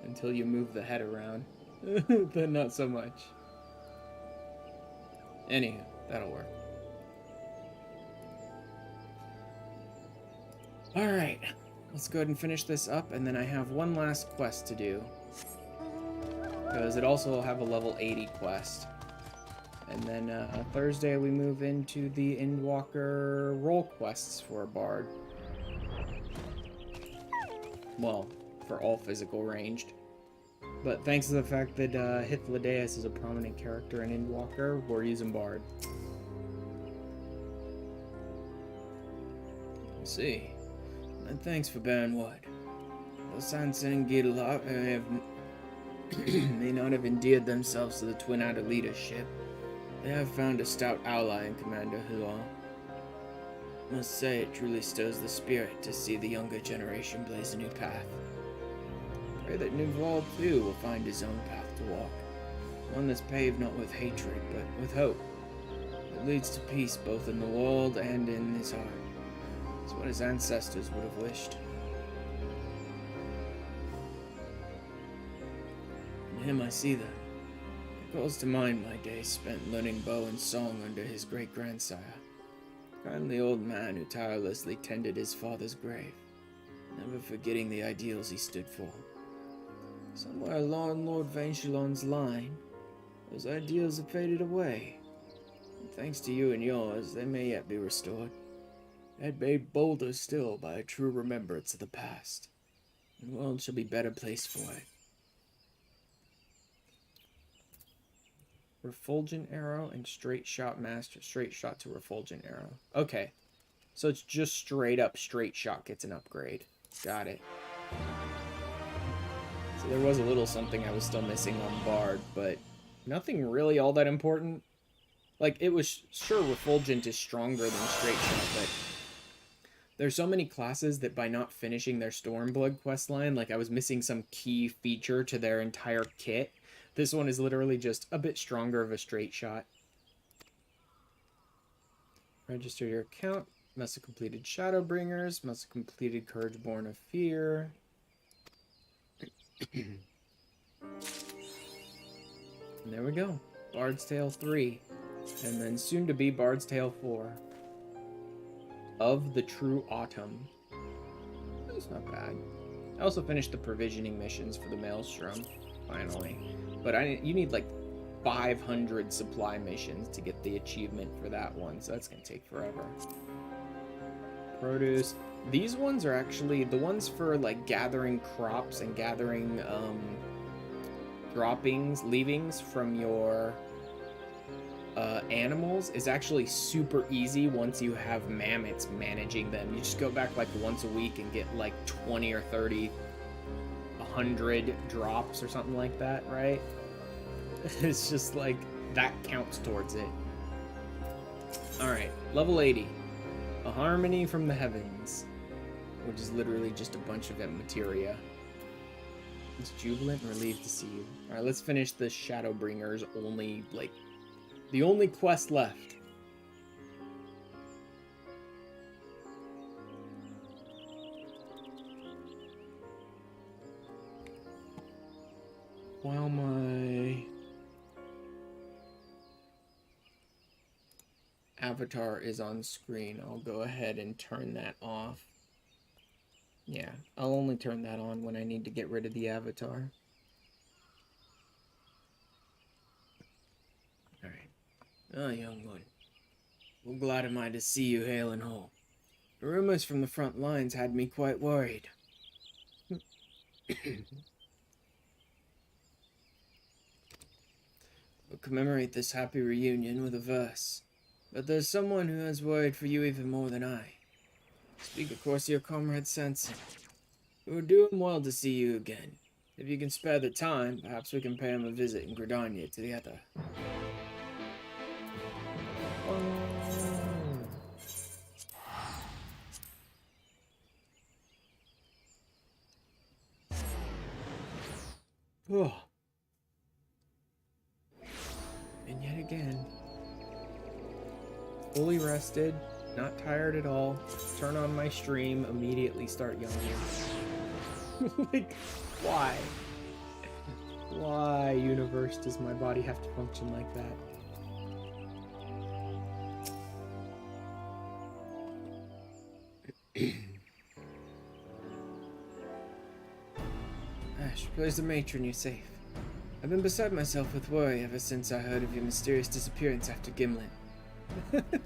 Until you move the head around. Then not so much. Anywho, that'll work. Alright, let's go ahead and finish this up, and then I have one last quest to do. Because it also will have a level 80 quest. And then Thursday we move into the Endwalker role quests for a bard. Well, for all physical ranged. But thanks to the fact that Hythlodaeus is a prominent character in Endwalker, we're using bard. Let's see. And thanks for bearing wood. Though Sansa and Gillar may not have endeared themselves to the twin-outer leadership, they have found a stout ally in Commander Huon. Must say it truly stirs the spirit to see the younger generation blaze a new path. Pray that Nivald too will find his own path to walk. One that's paved not with hatred, but with hope. That leads to peace both in the world and in his heart. It's what his ancestors would have wished. In him I see that. It calls to mind my days spent learning bow and song under his great-grandsire. Kindly old man who tirelessly tended his father's grave, never forgetting the ideals he stood for. Somewhere along Lord Vanchelon's line, those ideals have faded away. And thanks to you and yours, they may yet be restored, and made bolder still by a true remembrance of the past. The world shall be better placed for it. Refulgent arrow and straight shot master. Straight shot to refulgent arrow. Okay. So it's just straight up straight shot gets an upgrade. Got it. So there was a little something I was still missing on Bard, but nothing really all that important. Like, it was sure refulgent is stronger than straight shot, but there's so many classes that by not finishing their Stormblood questline, like I was missing some key feature to their entire kit. This one is literally just a bit stronger of a straight shot. Register your account. Must have completed Shadowbringers. Must have completed Courage Born of Fear. And there we go. Bard's Tale 3. And then soon to be Bard's Tale 4. Of the True Autumn. That's not bad. I also finished the provisioning missions for the Maelstrom. Finally. But you need like 500 supply missions to get the achievement for that one, so that's gonna take forever. Produce. These ones are actually the ones for like gathering crops and gathering leavings from your animals is actually super easy once you have mammoths managing them. You just go back like once a week and get like 20 or 30 100 drops or something like that, right? It's just like that counts towards it. Alright, level 80. A Harmony from the Heavens, which is literally just a bunch of materia. It's jubilant and relieved to see you. Alright, let's finish the Shadowbringers only, like, the only quest left. While my avatar is on screen, I'll go ahead and turn that off. Yeah, I'll only turn that on when I need to get rid of the avatar. Alright. Oh, young one. Well, glad am I to see you hale and whole. The rumors from the front lines had me quite worried. We'll commemorate this happy reunion with a verse. But there's someone who has worried for you even more than I. Speak, of course, of your comrade Sansa. It would do him well to see you again. If you can spare the time, perhaps we can pay him a visit in Gridania together. Oh. And yet again. Fully rested, not tired at all. Turn on my stream, immediately start yawning. Like, why? Why, universe, does my body have to function like that? Ash, where's the matron? You're safe. I've been beside myself with worry ever since I heard of your mysterious disappearance after Gimlet.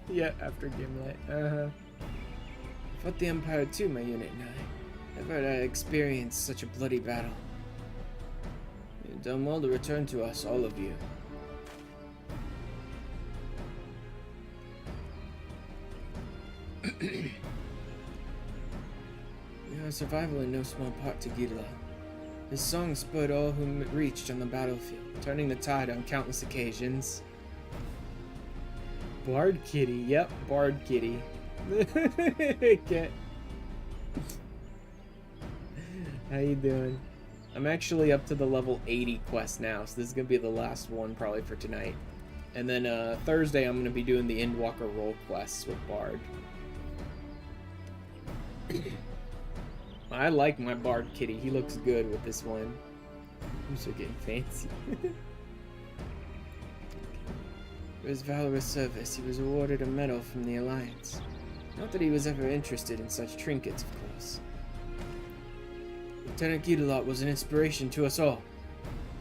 Yeah, after Gimlet. I fought the Empire too, my unit and I. Never had I experienced such a bloody battle. You've done well to return to us, all of you. Your survival in no small part to Gidla. His song spurred all whom it reached on the battlefield, turning the tide on countless occasions. Bard Kitty, yep, Bard Kitty. Okay. How you doing? I'm actually up to the level 80 quest now, so this is gonna be the last one probably for tonight. And then Thursday I'm gonna be doing the Endwalker role quests with Bard. I like my Bard Kitty. He looks good with this one. I'm so getting fancy. For his valorous service, he was awarded a medal from the Alliance. Not that he was ever interested in such trinkets, of course. Lieutenant Gidalot was an inspiration to us all.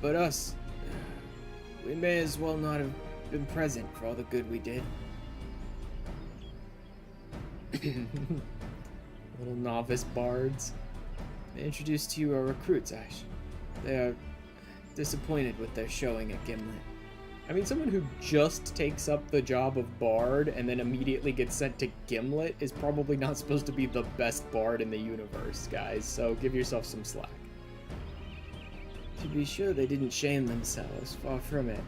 But us, we may as well not have been present for all the good we did. Little novice bards. I introduced to you our recruits, Ash. They are disappointed with their showing at Gimlet. I mean, someone who just takes up the job of bard and then immediately gets sent to Gimlet is probably not supposed to be the best bard in the universe, guys, so give yourself some slack. To be sure, they didn't shame themselves, far from it.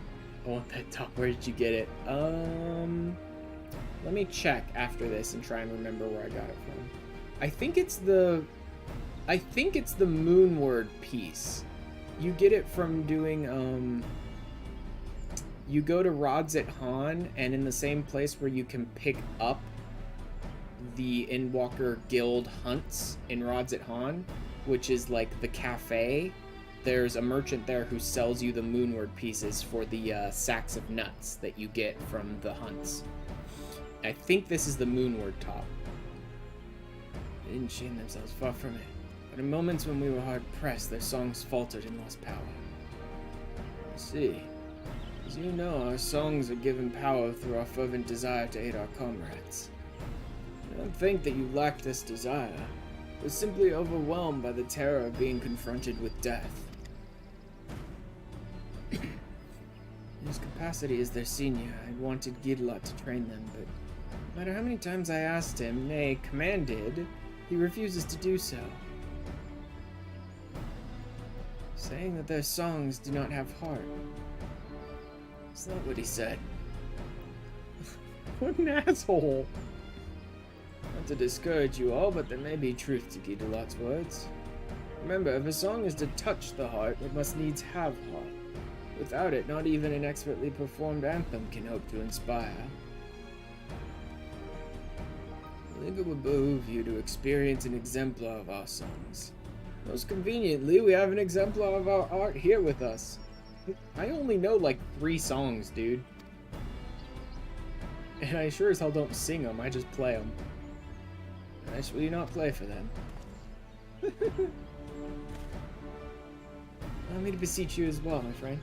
I want that top. Where did you get it? Let me check after this and try and remember where I got it from. I think it's the Moonward piece. You get it from doing, you go to Rods at Han, and in the same place where you can pick up the Endwalker Guild hunts in Rods at Han, which is like the cafe, there's a merchant there who sells you the Moonward pieces for the sacks of nuts that you get from the hunts. I think this is the Moonward top. They didn't shame themselves, far from it. But in moments when we were hard pressed, their songs faltered and lost power. I see. As you know, our songs are given power through our fervent desire to aid our comrades. I don't think that you lacked this desire, but simply overwhelmed by the terror of being confronted with death. In his capacity as their senior, I wanted Gidalot to train them, but no matter how many times I asked him, nay, commanded, he refuses to do so. Saying that their songs do not have heart. It's not what he said. What an asshole. Not to discourage you all, but there may be truth to Gidalot's words. Remember, if a song is to touch the heart, it must needs have heart. Without it, not even an expertly performed anthem can hope to inspire. I think it would behoove you to experience an exemplar of our songs. Most conveniently, we have an exemplar of our art here with us. I only know like 3 songs, dude. And I sure as hell don't sing them, I just play them. Nice, will you not play for them? Allow me to beseech you as well, my friend.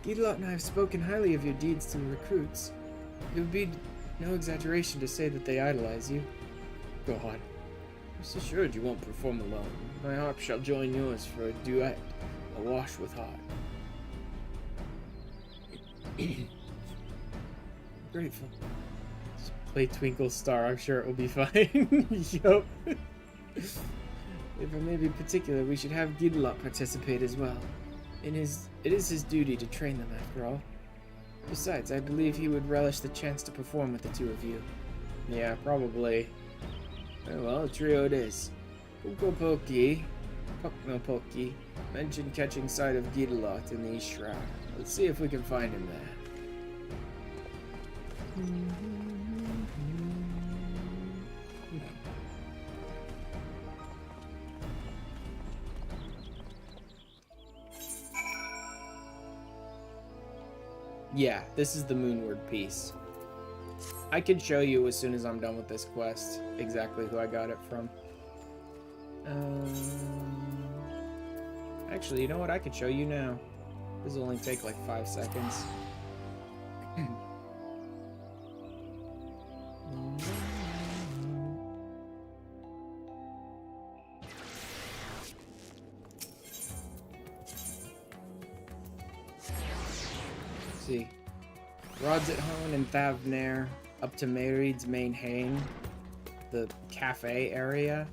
Guidelot and I have spoken highly of your deeds to the recruits. It would be no exaggeration to say that they idolize you. God. Rest assured you won't perform alone. My harp shall join yours for a duet, awash with heart. Grateful. Just play Twinkle Star, I'm sure it will be fine. Yup. If I may be particular, we should have Guidelot participate as well. It is his duty to train them, after all. Besides, I believe he would relish the chance to perform with the two of you. Yeah, probably. Very well, a trio it is. Pukopoki, Puknopoki, mentioned catching sight of Guidelot in the East Shroud. Let's see if we can find him there. Yeah, this is the Moonward piece. I can show you as soon as I'm done with this quest exactly who I got it from. Actually, you know what? I could show you now. This will only take like 5 seconds. See. Rods at Hone and Thavnair up to Mairead's main hang, the cafe area,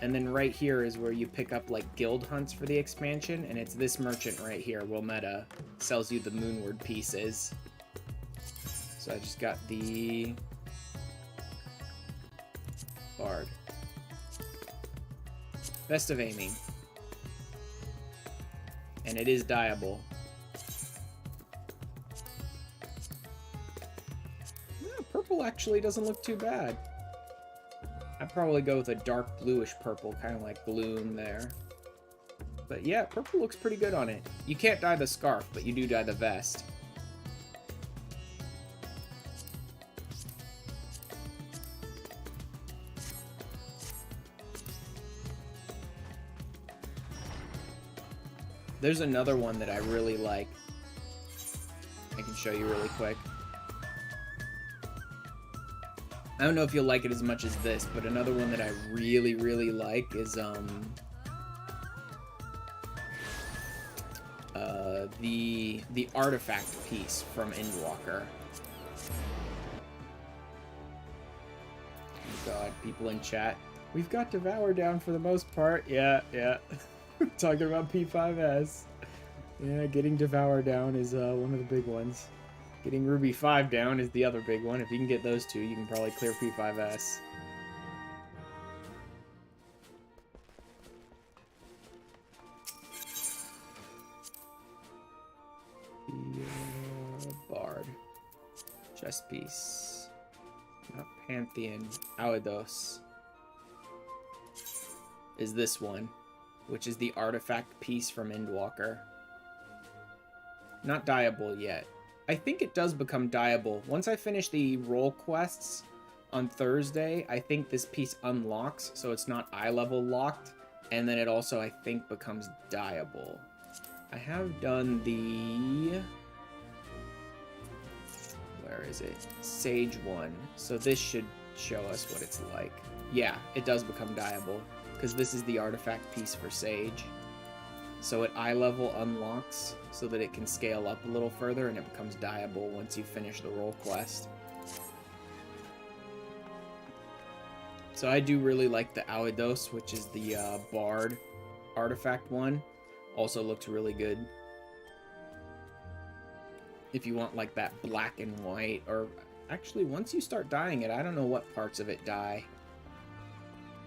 and then right here is where you pick up like guild hunts for the expansion, and it's this merchant right here, Wilmetta, sells you the Moonward pieces. So I just got the Bard. Best of Aiming. And it is dyeable. Purple actually doesn't look too bad. I'd probably go with a dark bluish purple, kind of like Gloom there. But yeah, purple looks pretty good on it. You can't dye the scarf, but you do dye the vest. There's another one that I really like. I can show you really quick. I don't know if you'll like it as much as this, but another one that I really, really like is the artifact piece from Endwalker. Oh God, people in chat. We've got Devour down for the most part. Yeah. Talking about P5S. Yeah, getting Devour down is one of the big ones. Getting Ruby 5 down is the other big one. If you can get those two, you can probably clear P5S. The Bard. Chess piece. Not Pantheon. Audos. Is this one, which is the artifact piece from Endwalker. Not dyeable yet. I think it does become dyeable. Once I finish the role quests on Thursday, I think this piece unlocks, so it's not eye level locked, and then it also, I think, becomes dyeable. I have done the... Where is it? Sage one. So this should show us what it's like. Yeah, it does become dyeable, because this is the artifact piece for Sage. So at eye level unlocks so that it can scale up a little further, and it becomes dyeable once you finish the role quest. So I do really like the Audos, which is the Bard artifact one. Also looks really good. If you want like that black and white, or actually once you start dyeing it, I don't know what parts of it dye.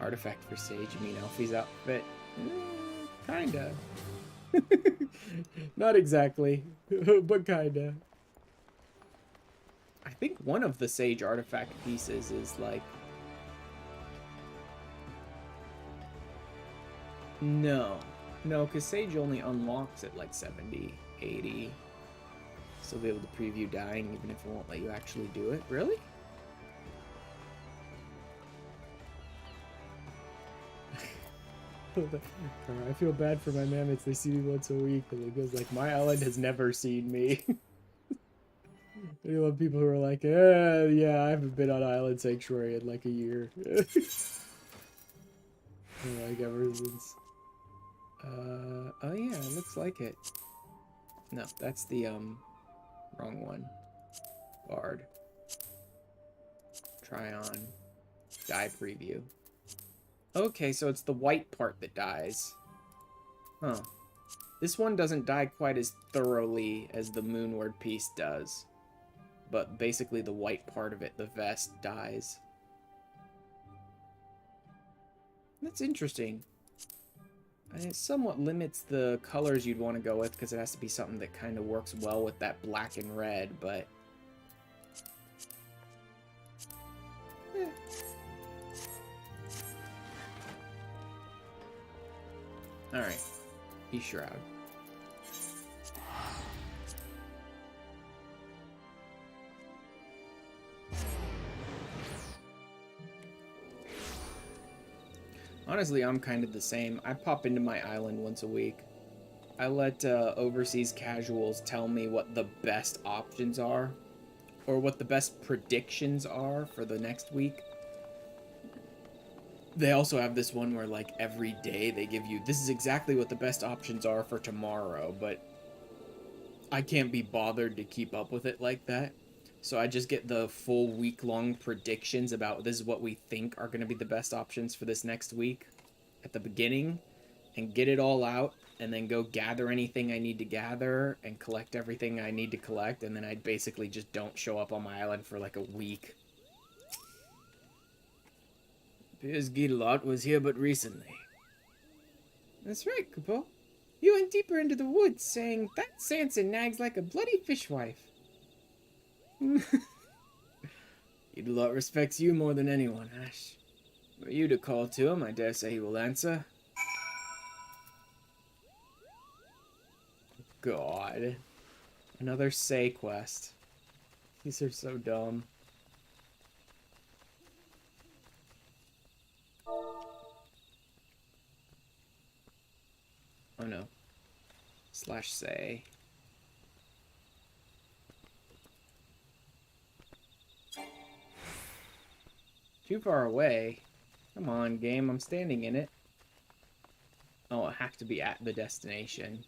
Artifact for Sage, you mean Elfie's outfit? Kinda. Not exactly, but kinda. I think one of the Sage artifact pieces is like... No, because Sage only unlocks at like 70, 80. Still be able to preview dying even if it won't let you actually do it. Really? I feel bad for my mammoths. They see me once a week, and it goes like, my island has never seen me. I love people who are like, yeah, I haven't been on Island Sanctuary in like a year. Like ever since. Oh yeah, it looks like it. No, that's the, wrong one. Bard. Try on. Die preview. Okay, so it's the white part that dies. Huh. This one doesn't die quite as thoroughly as the Moonward piece does. But basically the white part of it, the vest, dies. That's interesting. It somewhat limits the colors you'd want to go with, because it has to be something that kind of works well with that black and red, but... Eh. Alright. E-Shroud. Honestly, I'm kind of the same. I pop into my island once a week. I let overseas casuals tell me what the best options are, or what the best predictions are for the next week. They also have this one where, like, every day they give you, this is exactly what the best options are for tomorrow, but I can't be bothered to keep up with it like that. So I just get the full week-long predictions about this is what we think are going to be the best options for this next week at the beginning, and get it all out, and then go gather anything I need to gather, and collect everything I need to collect, and then I basically just don't show up on my island for like a week. Piers Guildelot was here but recently. That's right, Kupo. You went deeper into the woods, saying, that Sansa nags like a bloody fishwife. Guildelot respects you more than anyone, Ash. Were you to call to him, I dare say he will answer. God. Another Say quest. These are so dumb. Oh no. /say. Too far away. Come on, game. I'm standing in it. Oh, I have to be at the destination.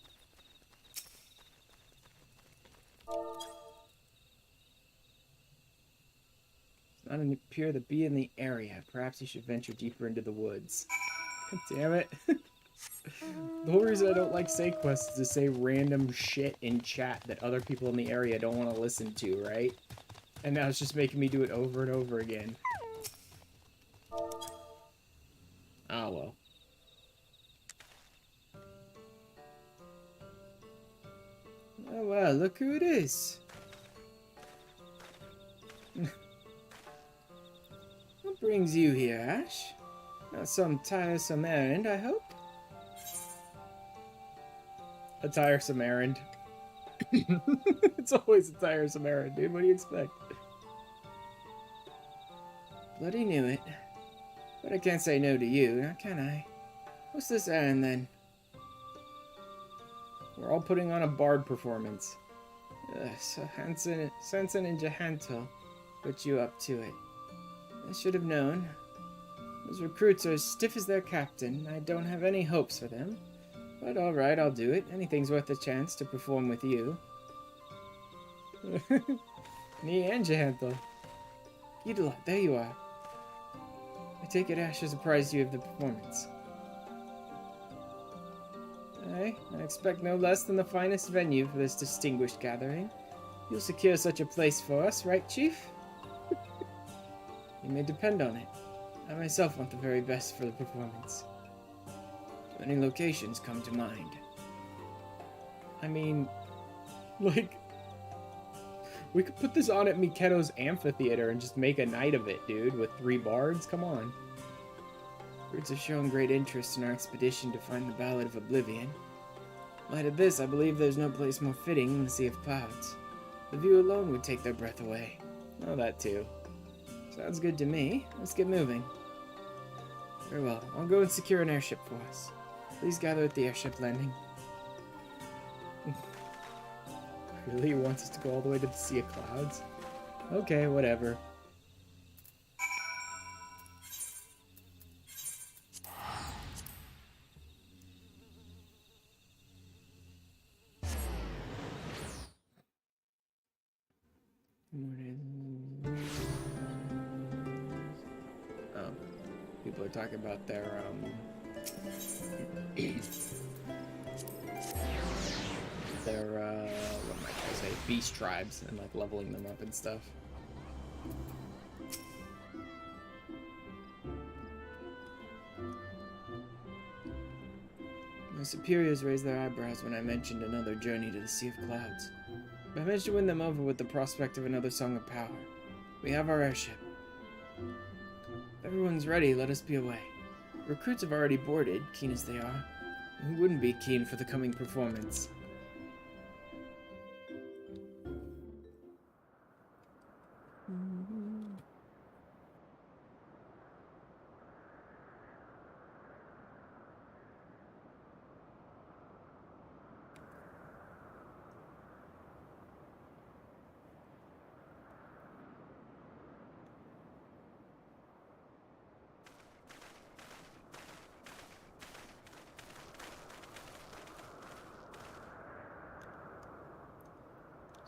Does not appear to be in the area. Perhaps you should venture deeper into the woods. God damn it. The whole reason I don't like say quests is to say random shit in chat that other people in the area don't want to listen to, right? And now it's just making me do it over and over again. Oh well. Oh well, look who it is. What brings you here, Ash? Not some tiresome errand, I hope? A tiresome errand. It's always a tiresome errand, dude. What do you expect? Bloody knew it. But I can't say no to you, now can I? What's this errand, then? We're all putting on a bard performance. So Sanson and Jahantel put you up to it. I should have known. Those recruits are as stiff as their captain. I don't have any hopes for them. But alright, I'll do it. Anything's worth a chance to perform with you. Me and Jahantel. Guildelot, there you are. I take it Ash has apprised you of the performance. I expect no less than the finest venue for this distinguished gathering. You'll secure such a place for us, right, Chief? You may depend on it. I myself want the very best for the performance. Do any locations come to mind? I mean, like, we could put this on at Miketo's amphitheater and just make a night of it, dude, with 3 bards. Come on. Recruits have shown great interest in our expedition to find the Ballad of Oblivion. In light of this, I believe there's no place more fitting than the Sea of Clouds. The view alone would take their breath away. Oh, that too. Sounds good to me. Let's get moving. Very well. I'll go and secure an airship for us. Please gather at the airship landing. Really? He wants us to go all the way to the Sea of Clouds? Okay, whatever. People are talking about their, what might I say, beast tribes, and, like, leveling them up and stuff. My superiors raised their eyebrows when I mentioned another journey to the Sea of Clouds. I managed to win them over with the prospect of another Song of Power. We have our airship. If everyone's ready, let us be away. Recruits have already boarded, keen as they are. Who wouldn't be keen for the coming performance?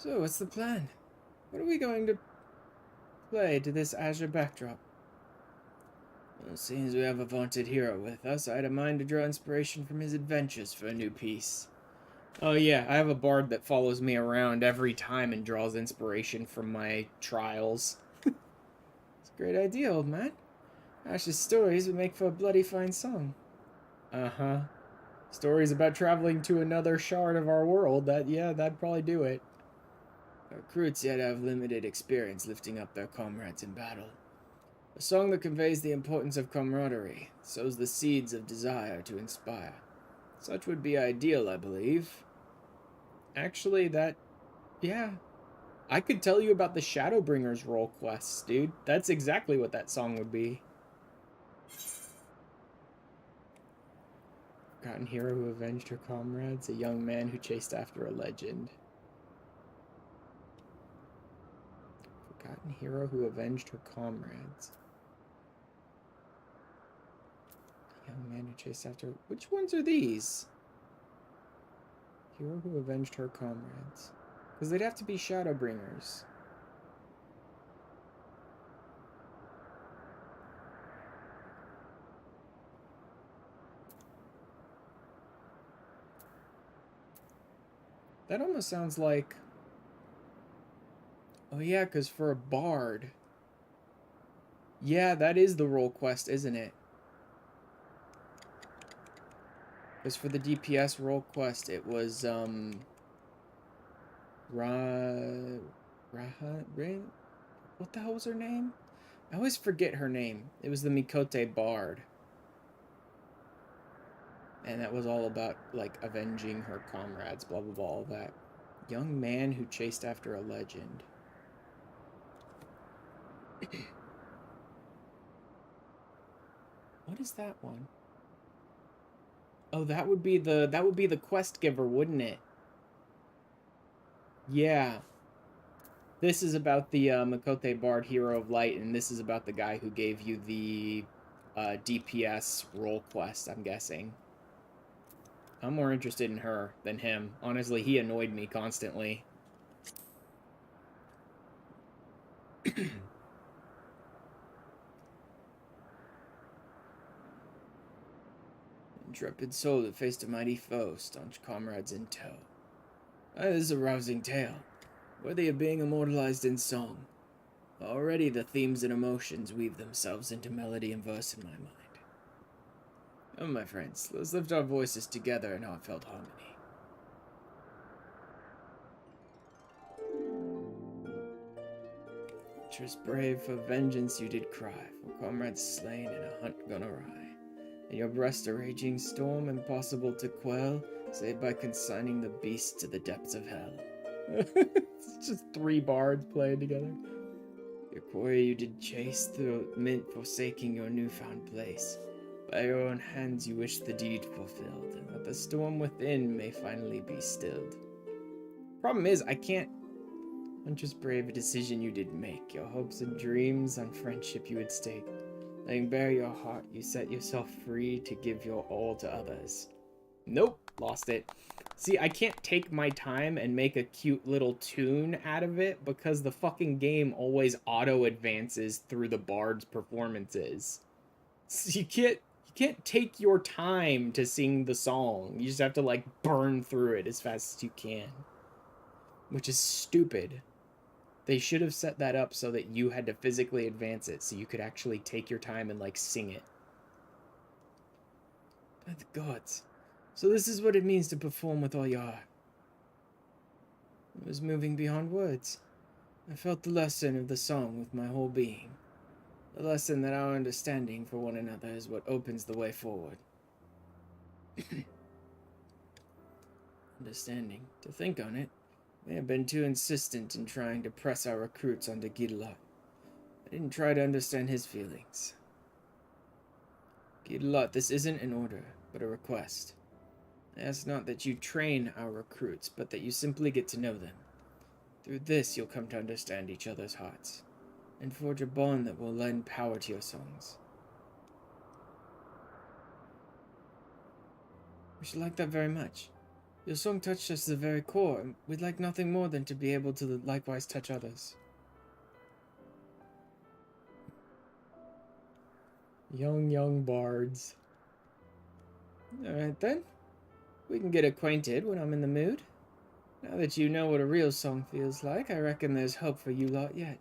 So, what's the plan? What are we going to play to this azure backdrop? Well, seeing as we have a vaunted hero with us, I had a mind to draw inspiration from his adventures for a new piece. Oh yeah, I have a bard that follows me around every time and draws inspiration from my trials. It's a great idea, old man. Ash's stories would make for a bloody fine song. Uh-huh. Stories about traveling to another shard of our world, that'd probably do it. Recruits yet have limited experience lifting up their comrades in battle. A song that conveys the importance of camaraderie, sows the seeds of desire to inspire. Such would be ideal, I believe. Actually, yeah. I could tell you about the Shadowbringers role quests, dude. That's exactly what that song would be. Forgotten hero who avenged her comrades, a young man who chased after a legend. Forgotten hero who avenged her comrades. A young man who chased after... Which ones are these? Hero who avenged her comrades. Because they'd have to be Shadowbringers. That almost sounds like... Oh yeah, because for a bard... Yeah, that is the role quest, isn't it? Because for the DPS role quest, it was, what the hell was her name? I always forget her name. It was the Mikote Bard. And that was all about, like, avenging her comrades, blah, blah, blah, all that. Young man who chased after a legend. What is that one? Oh, that would be the quest giver, wouldn't it? Yeah. This is about the Mikote Bard Hero of Light, and this is about the guy who gave you the DPS role quest, I'm guessing. I'm more interested in her than him. Honestly, he annoyed me constantly. Intrepid soul that faced a mighty foe, staunch comrades in tow. This is a rousing tale, worthy of being immortalized in song. Already the themes and emotions weave themselves into melody and verse in my mind. Oh, my friends, let's lift our voices together in heartfelt harmony. Trist brave, for vengeance you did cry, for comrades slain and a hunt gone awry. In your breast a raging storm, impossible to quell, save by consigning the beast to the depths of hell. It's just 3 bards playing together. Your quarry you did chase through mint forsaking your newfound place. By your own hands you wish the deed fulfilled, and that the storm within may finally be stilled. Problem is, I can't. Huntress brave a decision you did make, your hopes and dreams on friendship you had staked. Laying bare your heart, you set yourself free to give your all to others. Nope, lost it. See, I can't take my time and make a cute little tune out of it because the fucking game always auto-advances through the bard's performances. So you can't take your time to sing the song. You just have to, like, burn through it as fast as you can. Which is stupid. They should have set that up so that you had to physically advance it so you could actually take your time and, like, sing it. By the gods. So this is what it means to perform with all your heart. It was moving beyond words. I felt the lesson of the song with my whole being. The lesson that our understanding for one another is what opens the way forward. Understanding. To think on it, we have been too insistent in trying to press our recruits onto Gidalot. I didn't try to understand his feelings. Gidalot, this isn't an order, but a request. I ask not that you train our recruits, but that you simply get to know them. Through this, you'll come to understand each other's hearts, and forge a bond that will lend power to your songs. We should like that very much. Your song touched us to the very core, and we'd like nothing more than to be able to likewise touch others. Young bards. Alright then. We can get acquainted when I'm in the mood. Now that you know what a real song feels like, I reckon there's hope for you lot yet.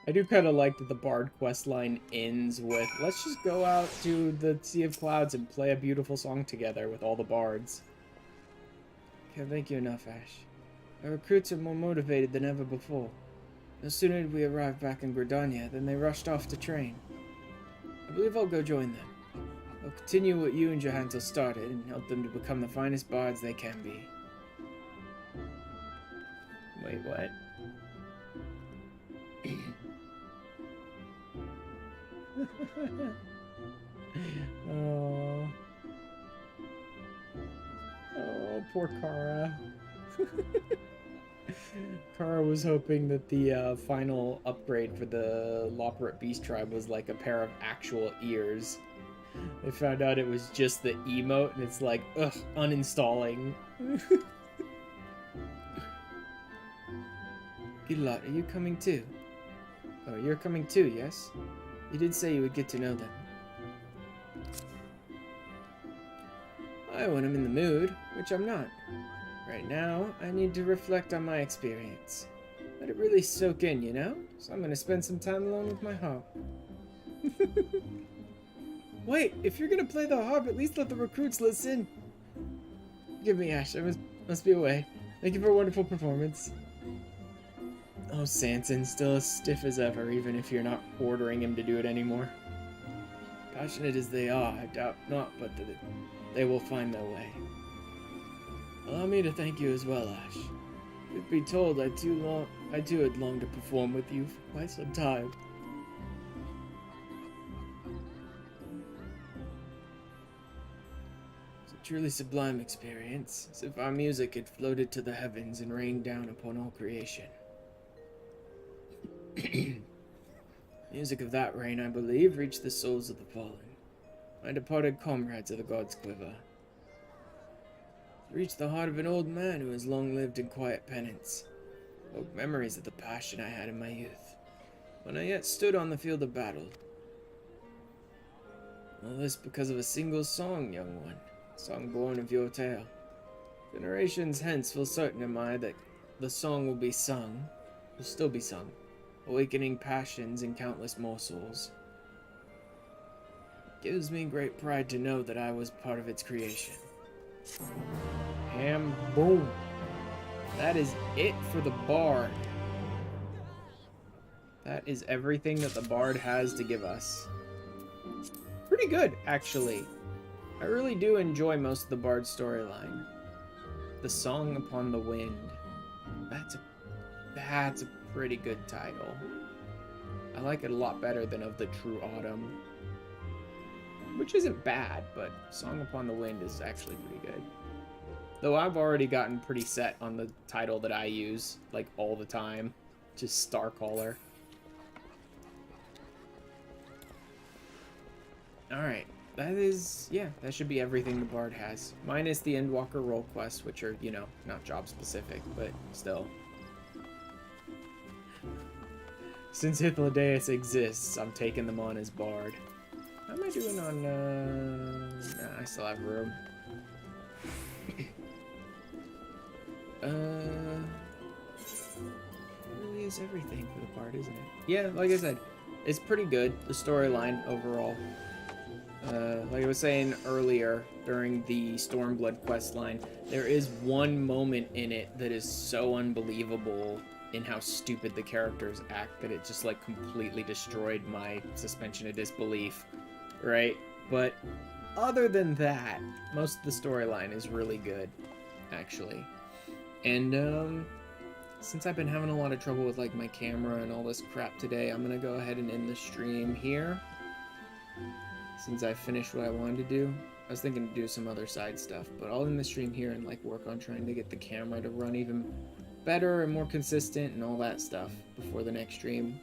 I do kind of like that the Bard quest line ends with, let's just go out to the Sea of Clouds and play a beautiful song together with all the bards. Can't thank you enough, Ash. Our recruits are more motivated than ever before. No sooner did we arrive back in Gridania than they rushed off to train. I believe I'll go join them. I'll continue what you and Johantel started and help them to become the finest bards they can be. Wait, what? Oh, poor Kara. Kara was hoping that the final upgrade for the Loporrit Beast Tribe was like a pair of actual ears. They found out it was just the emote, and it's like, ugh, uninstalling. Gidalot, are you coming too? Oh, you're coming too, yes? You did say you would get to know them. When I'm in the mood, which I'm not. Right now, I need to reflect on my experience. Let it really soak in, you know? So I'm gonna spend some time alone with my harp. Wait, if you're gonna play the harp, at least let the recruits listen. Forgive me, Ash, I must be away. Thank you for a wonderful performance. Oh, Sanson, still as stiff as ever, even if you're not ordering him to do it anymore. Passionate as they are, I doubt not, but they will find their way. Allow me to thank you as well, Ash. Truth be told, I too had longed to perform with you for quite some time. It's a truly sublime experience, as if our music had floated to the heavens and rained down upon all creation. Music of that rain, I believe, reached the souls of the fallen, my departed comrades of the God's Quiver. It reached the heart of an old man who has long lived in quiet penance, woke memories of the passion I had in my youth, when I yet stood on the field of battle. All this because of a single song, young one, a song born of your tale. Generations hence, full certain am I that the song will still be sung, awakening passions in countless more souls. It gives me great pride to know that I was part of its creation. And boom. That is it for the Bard. that is everything that the Bard has to give us. Pretty good, actually. I really do enjoy most of the Bard storyline. The Song Upon the Wind. That's a pretty good title. I like it a lot better than Of the True Autumn. Which isn't bad, but Song Upon the Wind is actually pretty good. Though I've already gotten pretty set on the title that I use, like, all the time. Just Starcaller. Alright, that should be everything the Bard has. Minus the Endwalker role quests, which are, you know, not job specific, but still. Since Hythlodaeus exists, I'm taking them on as Bard. How am I doing on, nah, I still have room. Really is everything for the Bard, isn't it? Yeah, like I said, it's pretty good, the storyline overall. Like I was saying earlier, during the Stormblood questline, there is one moment in it that is so unbelievable in how stupid the characters act that it just, like, completely destroyed my suspension of disbelief, right? But other than that, most of the storyline is really good, actually. And, since I've been having a lot of trouble with, like, my camera and all this crap today, I'm gonna go ahead and end the stream here. Since I finished what I wanted to do. I was thinking to do some other side stuff, but I'll end the stream here and, like, work on trying to get the camera to run even better and more consistent and all that stuff before the next stream.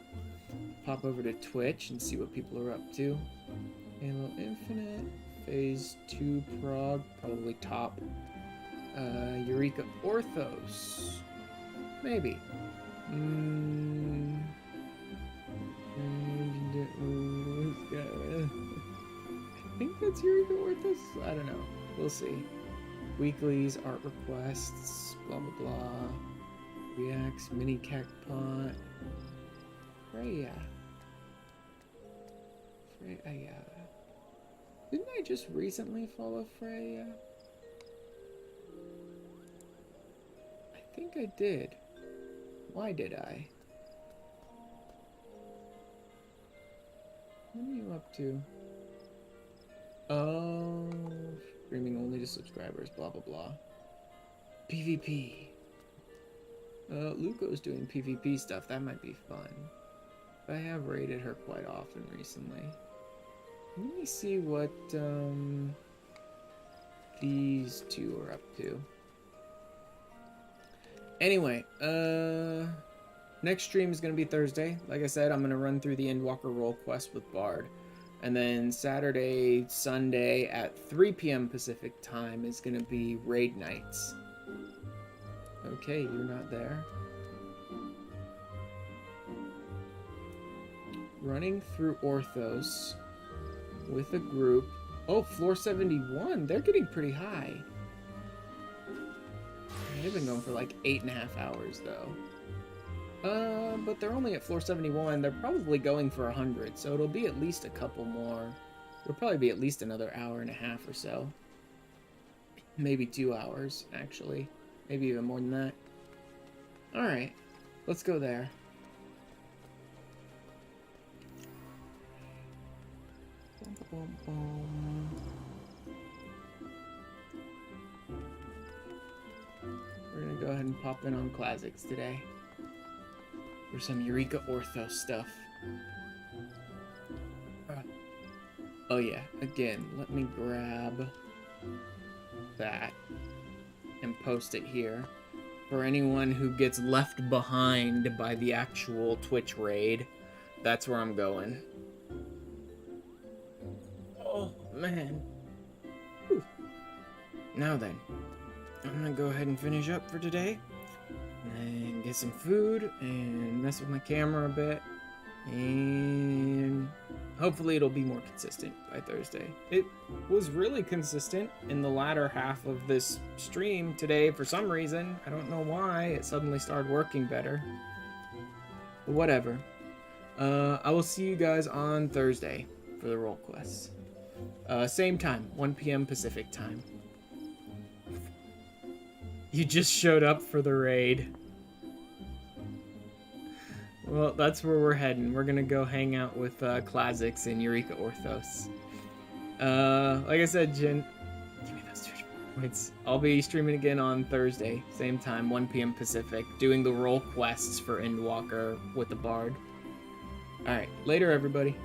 Pop over to Twitch and see what people are up to. Halo Infinite, Phase 2 Prog, probably top. Eureka Orthos. Maybe. I think that's Eureka Orthos? I don't know. We'll see. Weeklies, art requests, blah blah blah. Reacts, mini cactpot. Freya. Didn't I just recently follow Freya? I think I did. Why did I? What are you up to? Oh, streaming only to subscribers, blah blah blah. PvP. Luco's doing PvP stuff, that might be fun. I have raided her quite often recently. Let me see what these two are up to. Anyway, next stream is gonna be Thursday. Like I said, I'm gonna run through the Endwalker role quest with Bard. And then Saturday, Sunday at 3 p.m. Pacific time is going to be raid nights. Okay, you're not there. Running through Orthos with a group. Oh, floor 71. They're getting pretty high. They've been going for like 8.5 hours though. But they're only at floor 71. They're probably going for 100, so it'll be at least a couple more. It'll probably be at least another hour and a half or so. Maybe 2 hours, actually. Maybe even more than that. Alright, let's go there. We're gonna go ahead and pop in on Classics today. For some Eureka Orthos stuff. Oh yeah, again, let me grab that and post it here. For anyone who gets left behind by the actual Twitch raid, that's where I'm going. Oh, man. Whew. Now then, I'm gonna go ahead and finish up for today. And get some food and mess with my camera a bit, and hopefully it'll be more consistent by Thursday. It was really consistent in the latter half of this stream today for some reason. I don't know why it suddenly started working better, but whatever. I will see you guys on Thursday for the role quests. Same time, 1 p.m. Pacific time. You just showed up for the raid. Well, that's where we're heading. We're gonna go hang out with Classics in Eureka Orthos. Like I said, Jin, give me those 2 points. I'll be streaming again on Thursday, same time, 1 p.m. Pacific, doing the role quests for Endwalker with the Bard. Alright, later everybody.